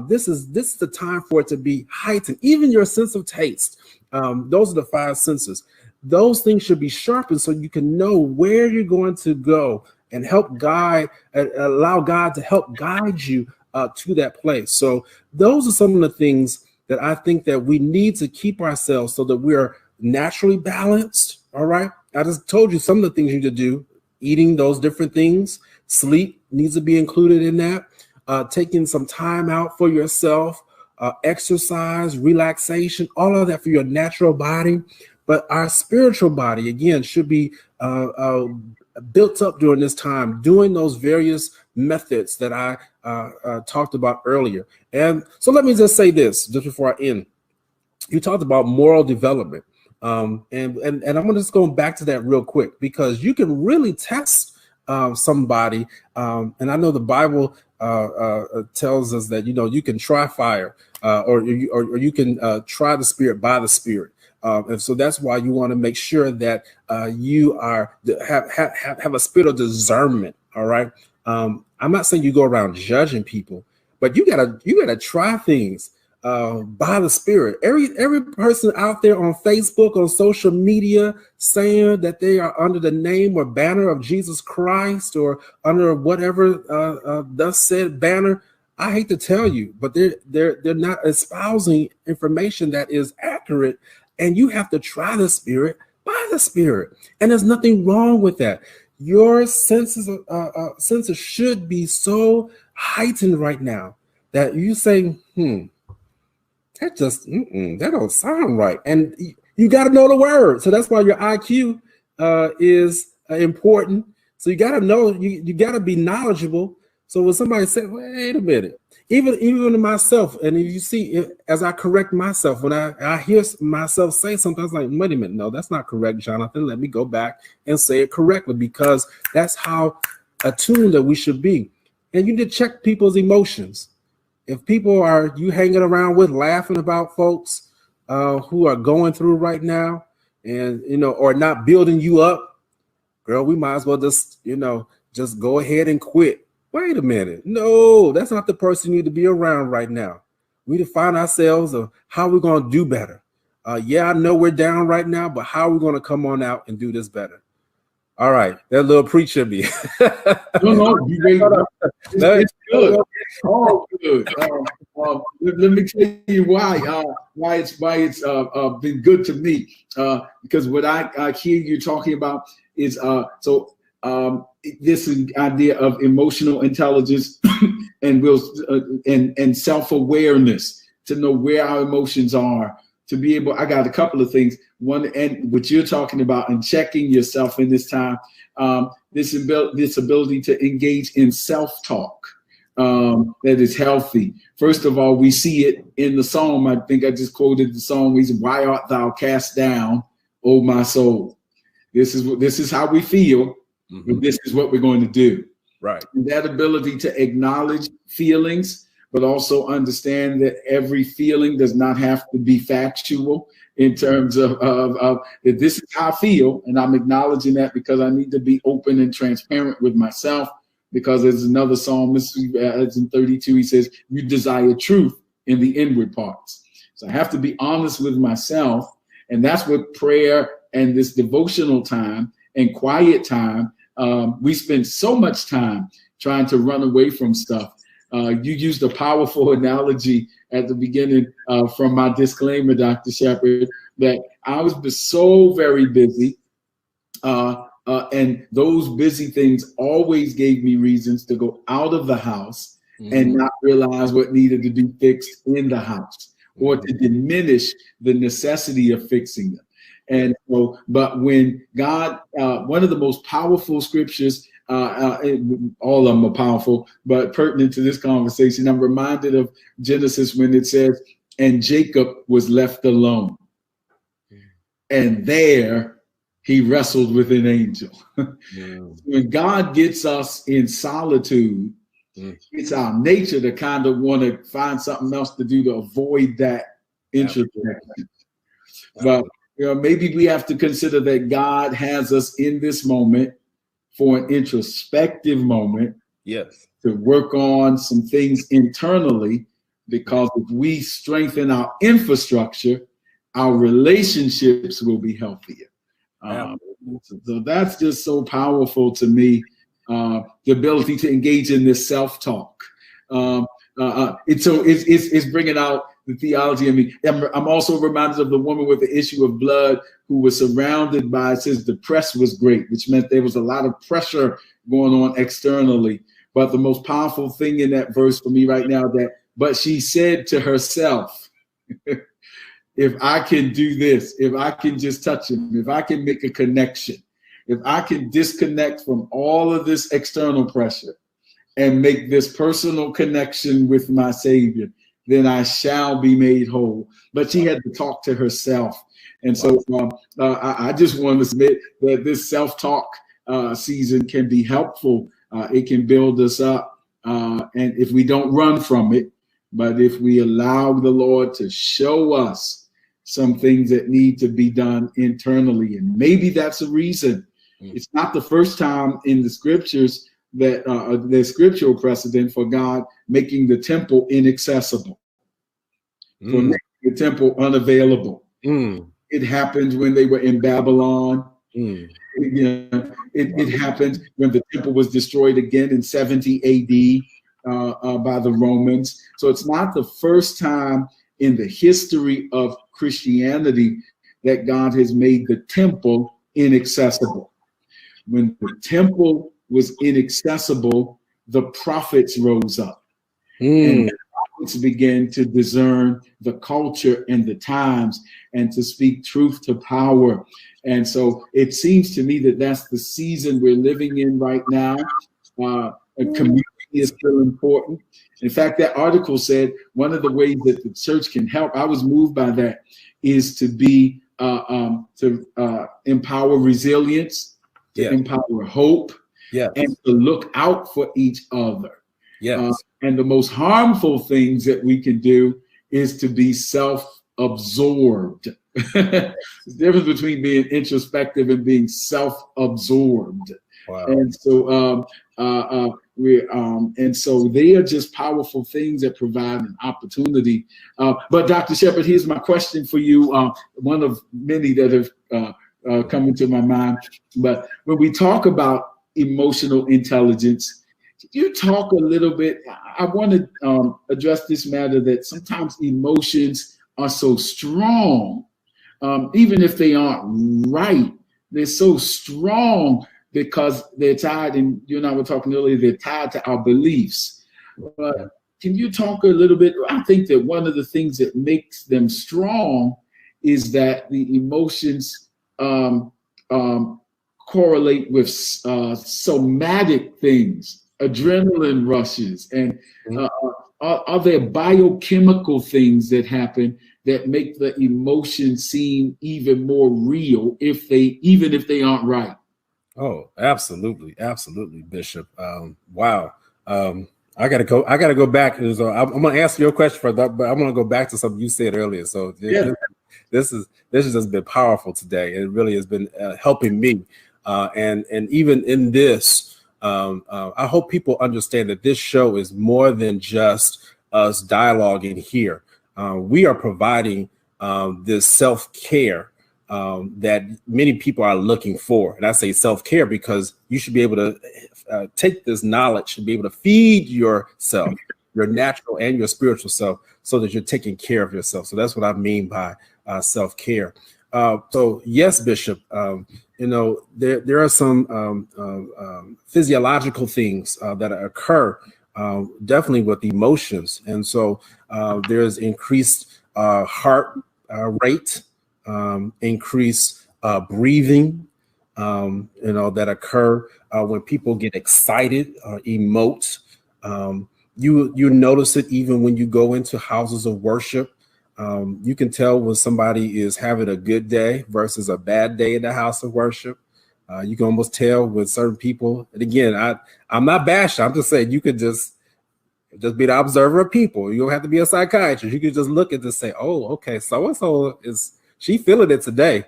This is the time for it to be heightened. Even your sense of taste. Those are the five senses. Those things should be sharpened so you can know where you're going to go and help guide, allow God to help guide you to that place. So those are some of the things that I think that we need to keep ourselves so that we are naturally balanced. All right. I just told you some of the things you need to do. Eating those different things. Sleep needs to be included in that. Taking some time out for yourself. Exercise, relaxation, all of that for your natural body. But our spiritual body, again, should be built up during this time, doing those various methods that I talked about earlier. And so let me just say this, just before I end. You talked about moral development. And I'm just going back to that real quick, because you can really test somebody. And I know the Bible tells us that, you can try fire, or you can try the Spirit by the Spirit. And so that's why you want to make sure that you have a spirit of discernment. All right. I'm not saying you go around judging people, but you gotta try things by the Spirit. Every person out there on Facebook, on social media, saying that they are under the name or banner of Jesus Christ, or under whatever thus said banner, I hate to tell you, but they're not espousing information that is accurate, and you have to try the Spirit by the Spirit, and there's nothing wrong with that. Your senses should be so heightened right now that you say, that don't sound right. And you got to know the word. So that's why your IQ is important. So you got to know, you got to be knowledgeable. So when somebody said, wait a minute, even myself, and you see, as I correct myself, when I hear myself say something, I was like, wait a minute, no, that's not correct, Jonathan. Let me go back and say it correctly, because that's how attuned that we should be. And you need to check people's emotions. If people are you hanging around with, laughing about folks who are going through right now, and or not building you up, girl, we might as well just go ahead and quit. Wait a minute. No, that's not the person you need to be around right now. We need to find ourselves of how we're going to do better. I know we're down right now, but how are we going to come on out and do this better? All right, that little preacher me. No, it's good. It's all good. Let me tell you why it's been good to me. Because what I hear you talking about is this idea of emotional intelligence and self-awareness, to know where our emotions are, to be able. I got a couple of things. One, and what you're talking about, and checking yourself in this time, this ability to engage in self-talk that is healthy. First of all, we see it in the psalm. I think I just quoted the song. We said, "Why art thou cast down, O my soul?" This is how we feel. Mm-hmm. But this is what we're going to do. Right. And that ability to acknowledge feelings, but also understand that every feeling does not have to be factual, in terms of that this is how I feel, and I'm acknowledging that, because I need to be open and transparent with myself. Because there's another psalmist, it's in 32, he says, "You desire truth in the inward parts." So I have to be honest with myself, and that's what prayer and this devotional time and quiet time. We spend so much time trying to run away from stuff. You used a powerful analogy at the beginning from my disclaimer, Dr. Shepherd, that I was so very busy. And those busy things always gave me reasons to go out of the house and not realize what needed to be fixed in the house, or to diminish the necessity of fixing them. And so, but when God, one of the most powerful scriptures, all of them are powerful, but pertinent to this conversation, I'm reminded of Genesis when it says, "And Jacob was left alone, and there he wrestled with an angel." When God gets us in solitude, it's our nature to kind of want to find something else to do to avoid that introspection. But maybe we have to consider that God has us in this moment for an introspective moment. Yes. To work on some things internally, because if we strengthen our infrastructure, our relationships will be healthier. So that's just so powerful to me, the ability to engage in this self-talk. It's bringing out the theology in me. I'm also reminded of the woman with the issue of blood who was surrounded by, it says the press was great, which meant there was a lot of pressure going on externally. But the most powerful thing in that verse for me right now, but she said to herself, if I can do this, if I can just touch him, if I can make a connection, if I can disconnect from all of this external pressure and make this personal connection with my Savior, then I shall be made whole. But she had to talk to herself. And so I just want to submit that this self-talk season can be helpful. It can build us up. And if we don't run from it, but if we allow the Lord to show us some things that need to be done internally, and maybe that's a reason. It's not the first time in the scriptures that the scriptural precedent for God making the temple inaccessible, for making the temple unavailable. It happened when they were in Babylon. It happened when the temple was destroyed again in 70 AD by the Romans. So it's not the first time in the history of Christianity that God has made the temple inaccessible. When the temple was inaccessible, the prophets rose up. And the prophets began to discern the culture and the times and to speak truth to power. And so it seems to me that that's the season we're living in right now. A community is still important. In fact, that article said one of the ways that the church can help, I was moved by that, is to be to empower resilience, to empower hope, and to look out for each other. And the most harmful things that we can do is to be self-absorbed. There's a difference between being introspective and being self-absorbed. Wow. And so and so they are just powerful things that provide an opportunity. But Dr. Shepherd, here's my question for you. One of many that have come into my mind. But when we talk about emotional intelligence, could you talk a little bit? I want to address this matter that sometimes emotions are so strong, even if they aren't right, they're so strong because they're tied, and you and I were talking earlier, they're tied to our beliefs. But can you talk a little bit? I think that one of the things that makes them strong is that the emotions correlate with somatic things, adrenaline rushes, and are there biochemical things that happen that make the emotions seem even more real even if they aren't right? Oh, absolutely, Bishop. Wow. I gotta go back. I'm gonna answer your question for that, but I'm gonna go back to something you said earlier. So this has just been powerful today. It really has been helping me. And even in this, I hope people understand that this show is more than just us dialoguing here. We are providing this self-care that many people are looking for. And I say self-care because you should be able to take this knowledge and be able to feed yourself, your natural and your spiritual self, so that you're taking care of yourself. So that's what I mean by self-care. So yes, Bishop, there are some physiological things that occur definitely with emotions. And so there's increased heart rate, increased breathing, that occur when people get excited or emote. You notice it even when you go into houses of worship. You can tell when somebody is having a good day versus a bad day in the house of worship. You can almost tell with certain people. And again, I'm not bashing. I'm just saying you could just be the observer of people. You don't have to be a psychiatrist. You can just look at this and say, oh, okay, so-and-so she feeling it today.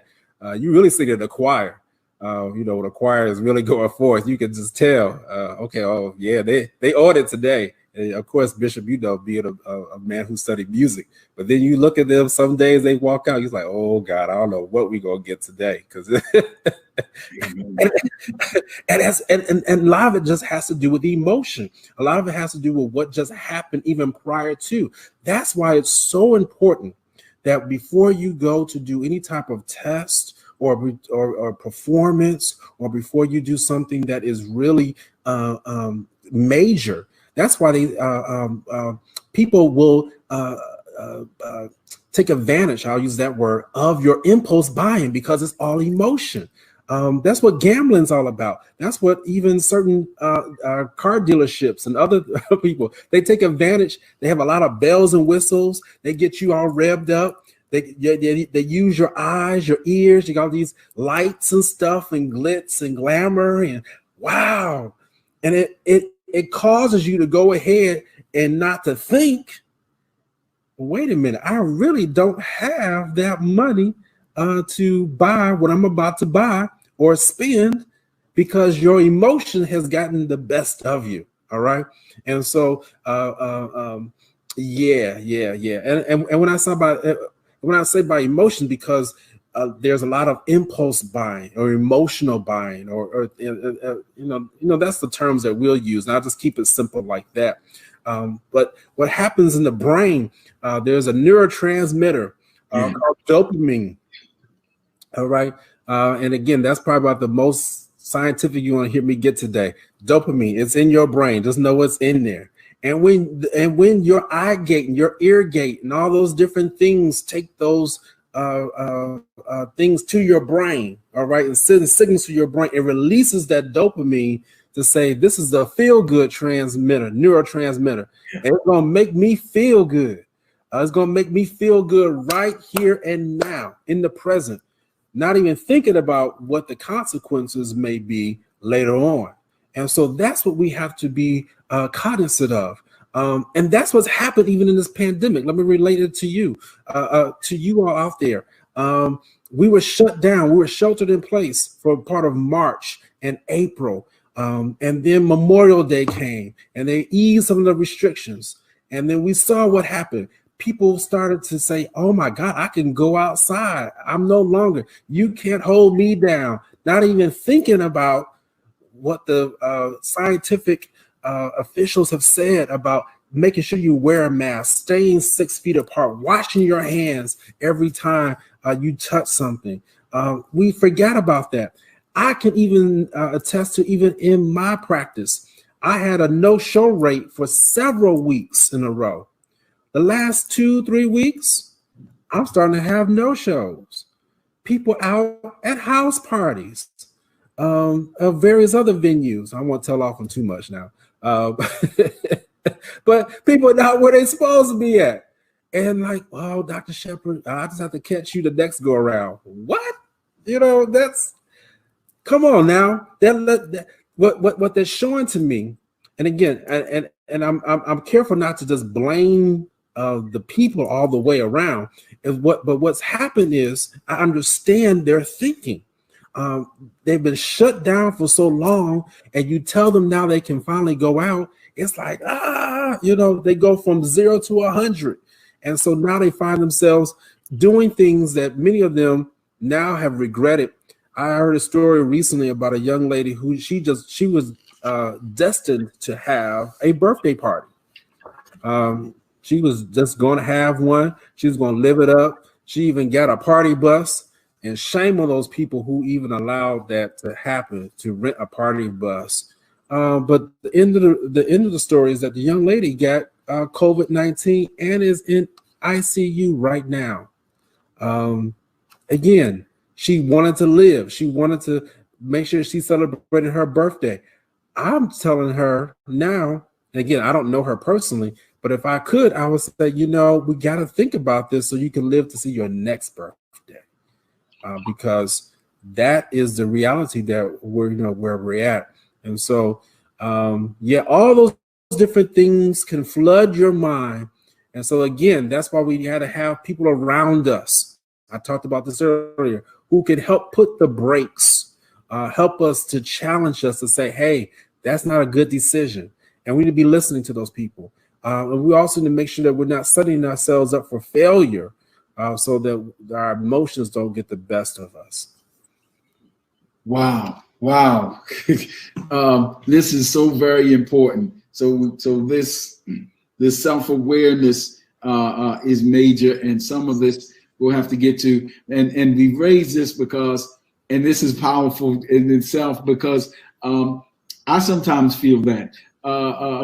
You really see it in the choir. When the choir is really going forth, you can just tell, okay, oh yeah, they on it today. And of course, Bishop, being a man who studied music, but then you look at them, some days they walk out, he's like, oh God, I don't know what we're going to get today. and a lot of it just has to do with the emotion. A lot of it has to do with what just happened even prior to. That's why it's so important that before you go to do any type of test or performance, or before you do something that is really major, that's why people will take advantage, I'll use that word, of your impulse buying, because it's all emotion. That's what gambling's all about. That's what even certain car dealerships and other people, they take advantage. They have a lot of bells and whistles. They get you all revved up. They use your eyes, your ears. You got these lights and stuff and glitz and glamour and wow. And it causes you to go ahead and not to think, wait a minute, I really don't have that money to buy what I'm about to buy or spend, because your emotion has gotten the best of you. All right. And so, yeah. And when I say by emotion, because there's a lot of impulse buying or emotional buying, or that's the terms that we'll use. And I'll just keep it simple like that. But what happens in the brain, there's a neurotransmitter called dopamine. All right. And again, that's probably about the most scientific you want to hear me get today. Dopamine, it's in your brain. Just know what's in there. And when your eye gate and your ear gate and all those different things take those things to your brain, all right, and send signals to your brain, it releases that dopamine to say, this is the feel-good neurotransmitter. And it's going to make me feel good. It's going to make me feel good right here and now in the present, not even thinking about what the consequences may be later on. And so that's what we have to be cognizant of. And that's what's happened even in this pandemic. Let me relate it to you all out there. We were shut down. We were sheltered in place for part of March and April. And then Memorial Day came and they eased some of the restrictions. And then we saw what happened. People started to say, oh my God, I can go outside. I'm no longer, you can't hold me down. Not even thinking about what the scientific officials have said about making sure you wear a mask, staying 6 feet apart, washing your hands every time you touch something. We forgot about that. I can even attest to, even in my practice, I had a no-show rate for several weeks in a row. The last 2-3 weeks, I'm starting to have no-shows. People out at house parties, of various other venues. I won't tell off on too much now. But people are not where they're supposed to be at. And like, oh, Dr. Shepherd, I just have to catch you the next go around. What? That's, come on now. What they're showing to me, and again, and I'm careful not to just blame the people all the way around. But what's happened is I understand their thinking. They've been shut down for so long, and you tell them now they can finally go out. It's like, they go from 0 to 100. And so now they find themselves doing things that many of them now have regretted. I heard a story recently about a young lady who she was destined to have a birthday party. She was just going to have one. She was going to live it up. She even got a party bus. And shame on those people who even allowed that to happen, to rent a party bus. But the end of the story is that the young lady got COVID-19 and is in ICU right now. Again, she wanted to live. She wanted to make sure she celebrated her birthday. I'm telling her now, and again, I don't know her personally, but if I could, I would say, we got to think about this so you can live to see your next birthday. Because that is the reality that where we're at. And so, all those different things can flood your mind. And so again, that's why we had to have people around us. I talked about this earlier, who can help put the brakes, help us to challenge us to say, hey, that's not a good decision. And we need to be listening to those people. And we also need to make sure that we're not setting ourselves up for failure, so that our emotions don't get the best of us. Wow. This is so very important. So this self-awareness is major, and some of this we'll have to get to. And we raise this because, and this is powerful in itself, because I sometimes feel that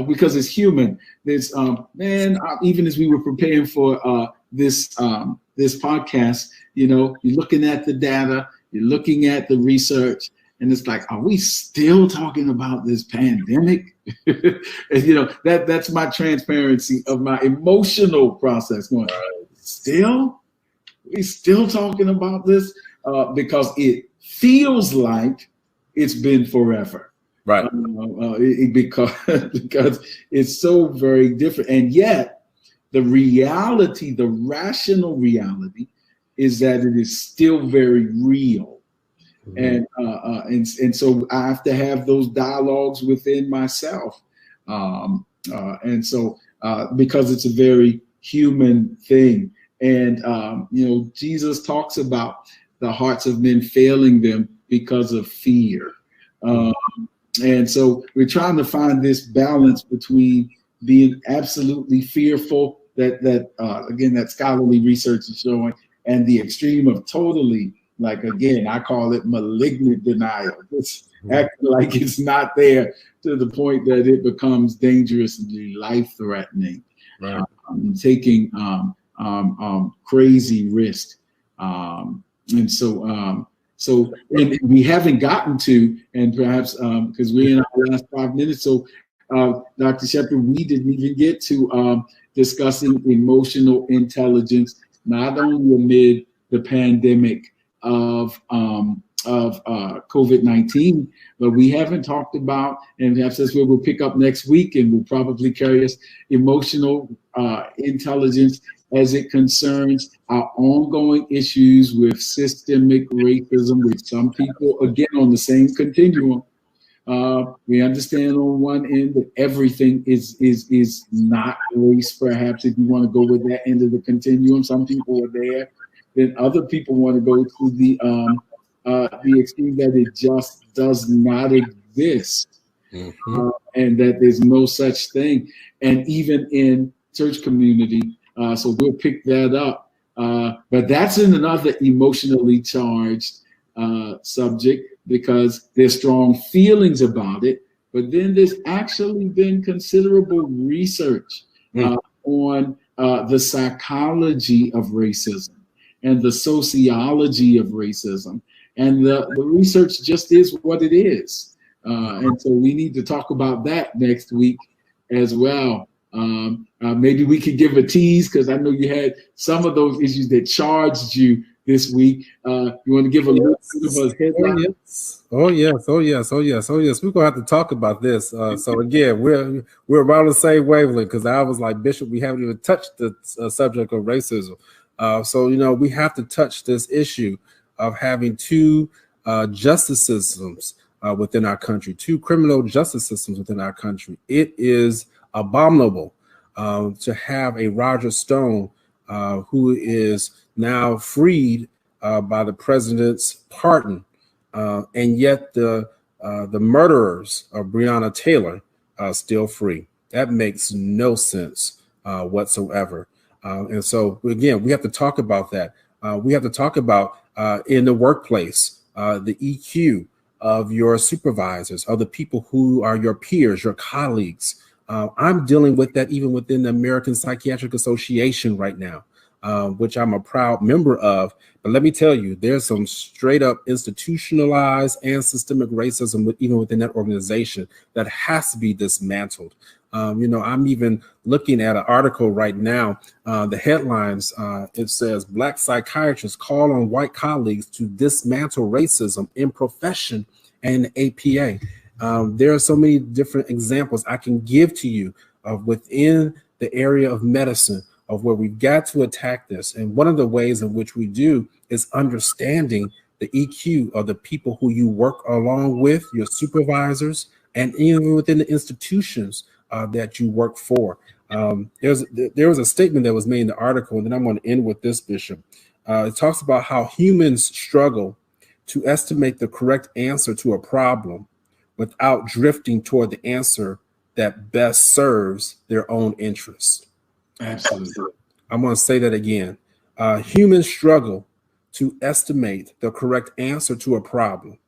because it's human. There's even as we were preparing for this podcast, you're looking at the data you're looking at the research, and it's like, are we still talking about this pandemic? And, that's my transparency of my emotional process. Going, we still talking about this because it feels like it's been forever. Right. Because it's so very different. And yet the reality, the rational reality is that it is still very real. Mm-hmm. And so I have to have those dialogues within myself. And so because it's a very human thing. And, Jesus talks about the hearts of men failing them because of fear. And so we're trying to find this balance between being absolutely fearful that again, that scholarly research is showing, and the extreme of totally, like, again, I call it malignant denial. It's acting like it's not there to the point that it becomes dangerously life-threatening, right. Taking crazy risk. And so we haven't gotten to, and perhaps because we're in our last 5 minutes, so Dr. Shepherd, we didn't even get to discussing emotional intelligence, not only amid the pandemic of COVID-19, but we haven't talked about, and perhaps that's where we'll pick up next week, and we'll probably carry us emotional intelligence as it concerns our ongoing issues with systemic racism, with some people, again, on the same continuum. We understand on one end that everything is not race, perhaps, if you want to go with that end of the continuum. Some people are there. Then other people want to go to the extreme that it just does not exist, and that there's no such thing. And even in church community, so we'll pick that up. But that's in another emotionally charged subject, because there's strong feelings about it. But then there's actually been considerable research on the psychology of racism and the sociology of racism. And the research just is what it is. And so we need to talk about that next week as well. Maybe we could give a tease, because I know you had some of those issues that charged you this week. You want to give a little bit of a headline? Oh yes. We're gonna have to talk about this. So again, we're around the same wavelength, because I was like, Bishop, we haven't even touched the subject of racism. So we have to touch this issue of having two justice systems within our country, two criminal justice systems within our country. It is abominable to have a Roger Stone who is now freed by the president's pardon, and yet the murderers of Breonna Taylor are still free. That makes no sense whatsoever. And so again, we have to talk about that. We have to talk about in the workplace, the EQ of your supervisors, of the people who are your peers, your colleagues. I'm dealing with that even within the American Psychiatric Association right now, which I'm a proud member of. But let me tell you, there's some straight up institutionalized and systemic racism even within that organization that has to be dismantled. I'm even looking at an article right now. The headlines, it says, Black psychiatrists call on white colleagues to dismantle racism in profession and APA. There are so many different examples I can give to you of within the area of medicine of where we've got to attack this. And one of the ways in which we do is understanding the EQ of the people who you work along with, your supervisors, and even within the institutions that you work for. There was a statement that was made in the article, and then I'm going to end with this, Bishop. It talks about how humans struggle to estimate the correct answer to a problem without drifting toward the answer that best serves their own interests. Absolutely. I'm going to say that again. Humans struggle to estimate the correct answer to a problem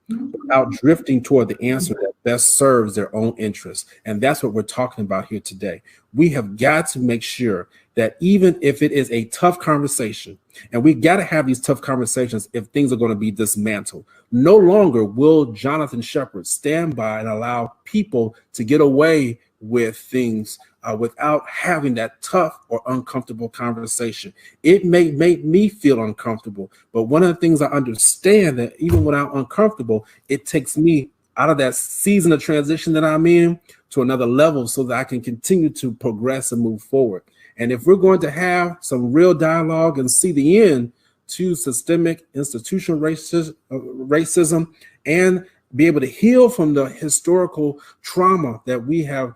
without drifting toward the answer that best serves their own interests. And that's what we're talking about here today. We have got to make sure that even if it is a tough conversation, and we got to have these tough conversations if things are going to be dismantled, no longer will Jonathan Shepard stand by and allow people to get away with things without having that tough or uncomfortable conversation. It may make me feel uncomfortable, but one of the things I understand that even when I'm uncomfortable, it takes me out of that season of transition that I'm in to another level so that I can continue to progress and move forward. And if we're going to have some real dialogue and see the end to systemic institutional racism and be able to heal from the historical trauma that we have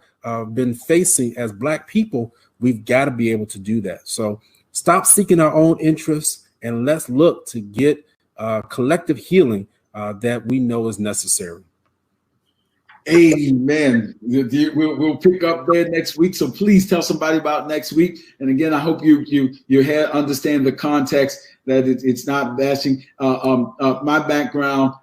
been facing as Black people, we've got to be able to do that. So stop seeking our own interests and let's look to get collective healing that we know is necessary. Amen. We'll pick up there next week. So please tell somebody about next week. And again, I hope you understand the context that it's not bashing. My background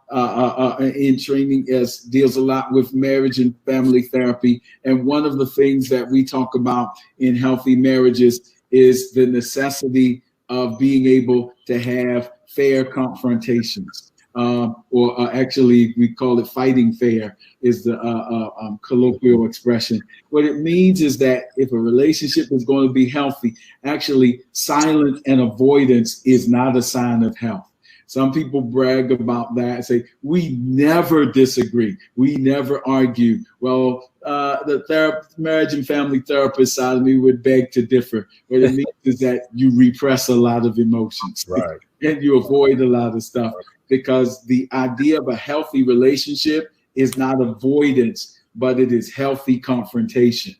in training deals a lot with marriage and family therapy. And one of the things that we talk about in healthy marriages is the necessity of being able to have fair confrontations. Or actually, we call it fighting fair is the colloquial expression. What it means is that if a relationship is going to be healthy, actually silence and avoidance is not a sign of health. Some people brag about that and say, we never disagree. We never argue. Well, the marriage and family therapist side of me would beg to differ. What it means is that you repress a lot of emotions. Right. And you avoid a lot of stuff. Because the idea of a healthy relationship is not avoidance, but it is healthy confrontation.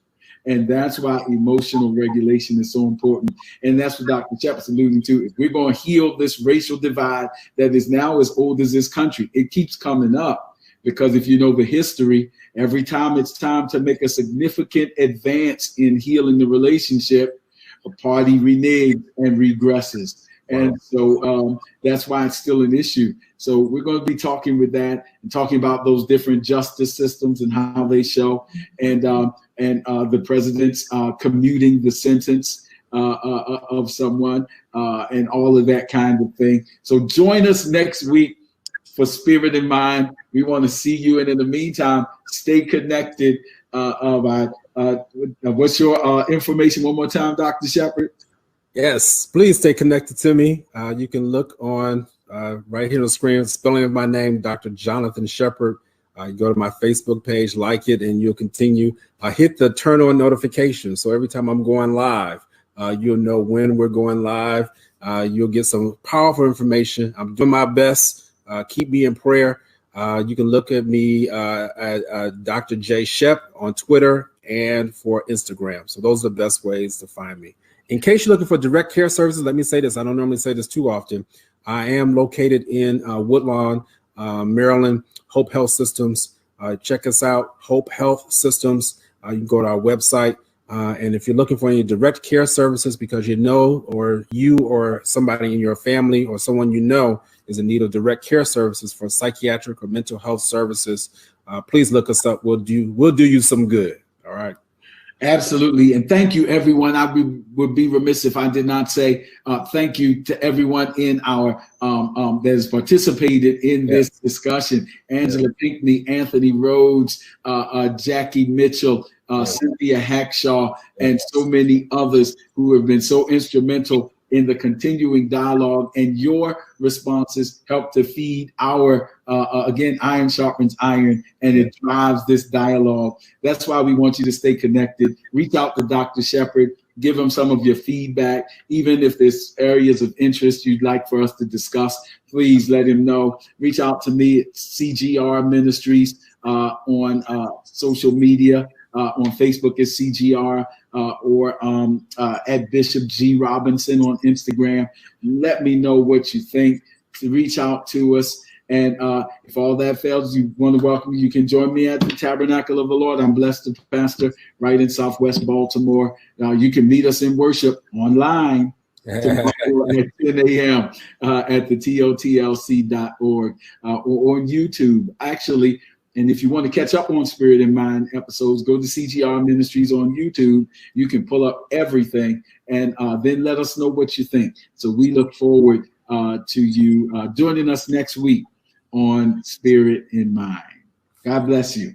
And that's why emotional regulation is so important. And that's what Dr. Shepard's alluding to. If we're going to heal this racial divide that is now as old as this country, it keeps coming up. Because if you know the history, every time it's time to make a significant advance in healing the relationship, a party reneges and regresses. And so that's why it's still an issue. So we're going to be talking with that and talking about those different justice systems and how they show, and the president's commuting the sentence of someone and all of that kind of thing. So join us next week for Spirit and Mind. We want to see you. And in the meantime, stay connected. What's your information one more time, Dr. Shepard? Yes, please stay connected to me. You can look on right here on the screen, spelling of my name, Dr. Jonathan Shepard. You go to my Facebook page, like it, and you'll continue. Hit the turn on notifications. So every time I'm going live, you'll know when we're going live. You'll get some powerful information. I'm doing my best. Keep me in prayer. You can look at me at Dr. J. Shep on Twitter and for Instagram. So those are the best ways to find me. In case you're looking for direct care services, let me say this. I don't normally say this too often. I am located in Woodlawn, Maryland, Hope Health Systems. Check us out, Hope Health Systems. You can go to our website. And if you're looking for any direct care services because you know, or you or somebody in your family or someone you know is in need of direct care services for psychiatric or mental health services, please look us up. We'll do you some good. All right. Absolutely. And thank you, everyone. I would be remiss if I did not say thank you to everyone in our that has participated in this discussion. Angela Pinckney, Anthony Rhodes, Jackie Mitchell, Cynthia Hackshaw, and so many others who have been so instrumental in the continuing dialogue, and your responses help to feed our, again, iron sharpens iron, and it drives this dialogue. That's why we want you to stay connected. Reach out to Dr. Shepard, give him some of your feedback. Even if there's areas of interest you'd like for us to discuss, please let him know. Reach out to me at CGR Ministries on social media. On Facebook is CGR or at Bishop G. Robinson on Instagram. Let me know what you think. To reach out to us. And if all that fails, you want to welcome you can join me at the Tabernacle of the Lord. I'm blessed to pastor right in Southwest Baltimore. You can meet us in worship online. tomorrow at 10 a.m. At the totlc.org or on YouTube, actually. And if you want to catch up on Spirit in Mind episodes, go to CGR Ministries on YouTube. You can pull up everything and then let us know what you think. So we look forward to you joining us next week on Spirit in Mind. God bless you.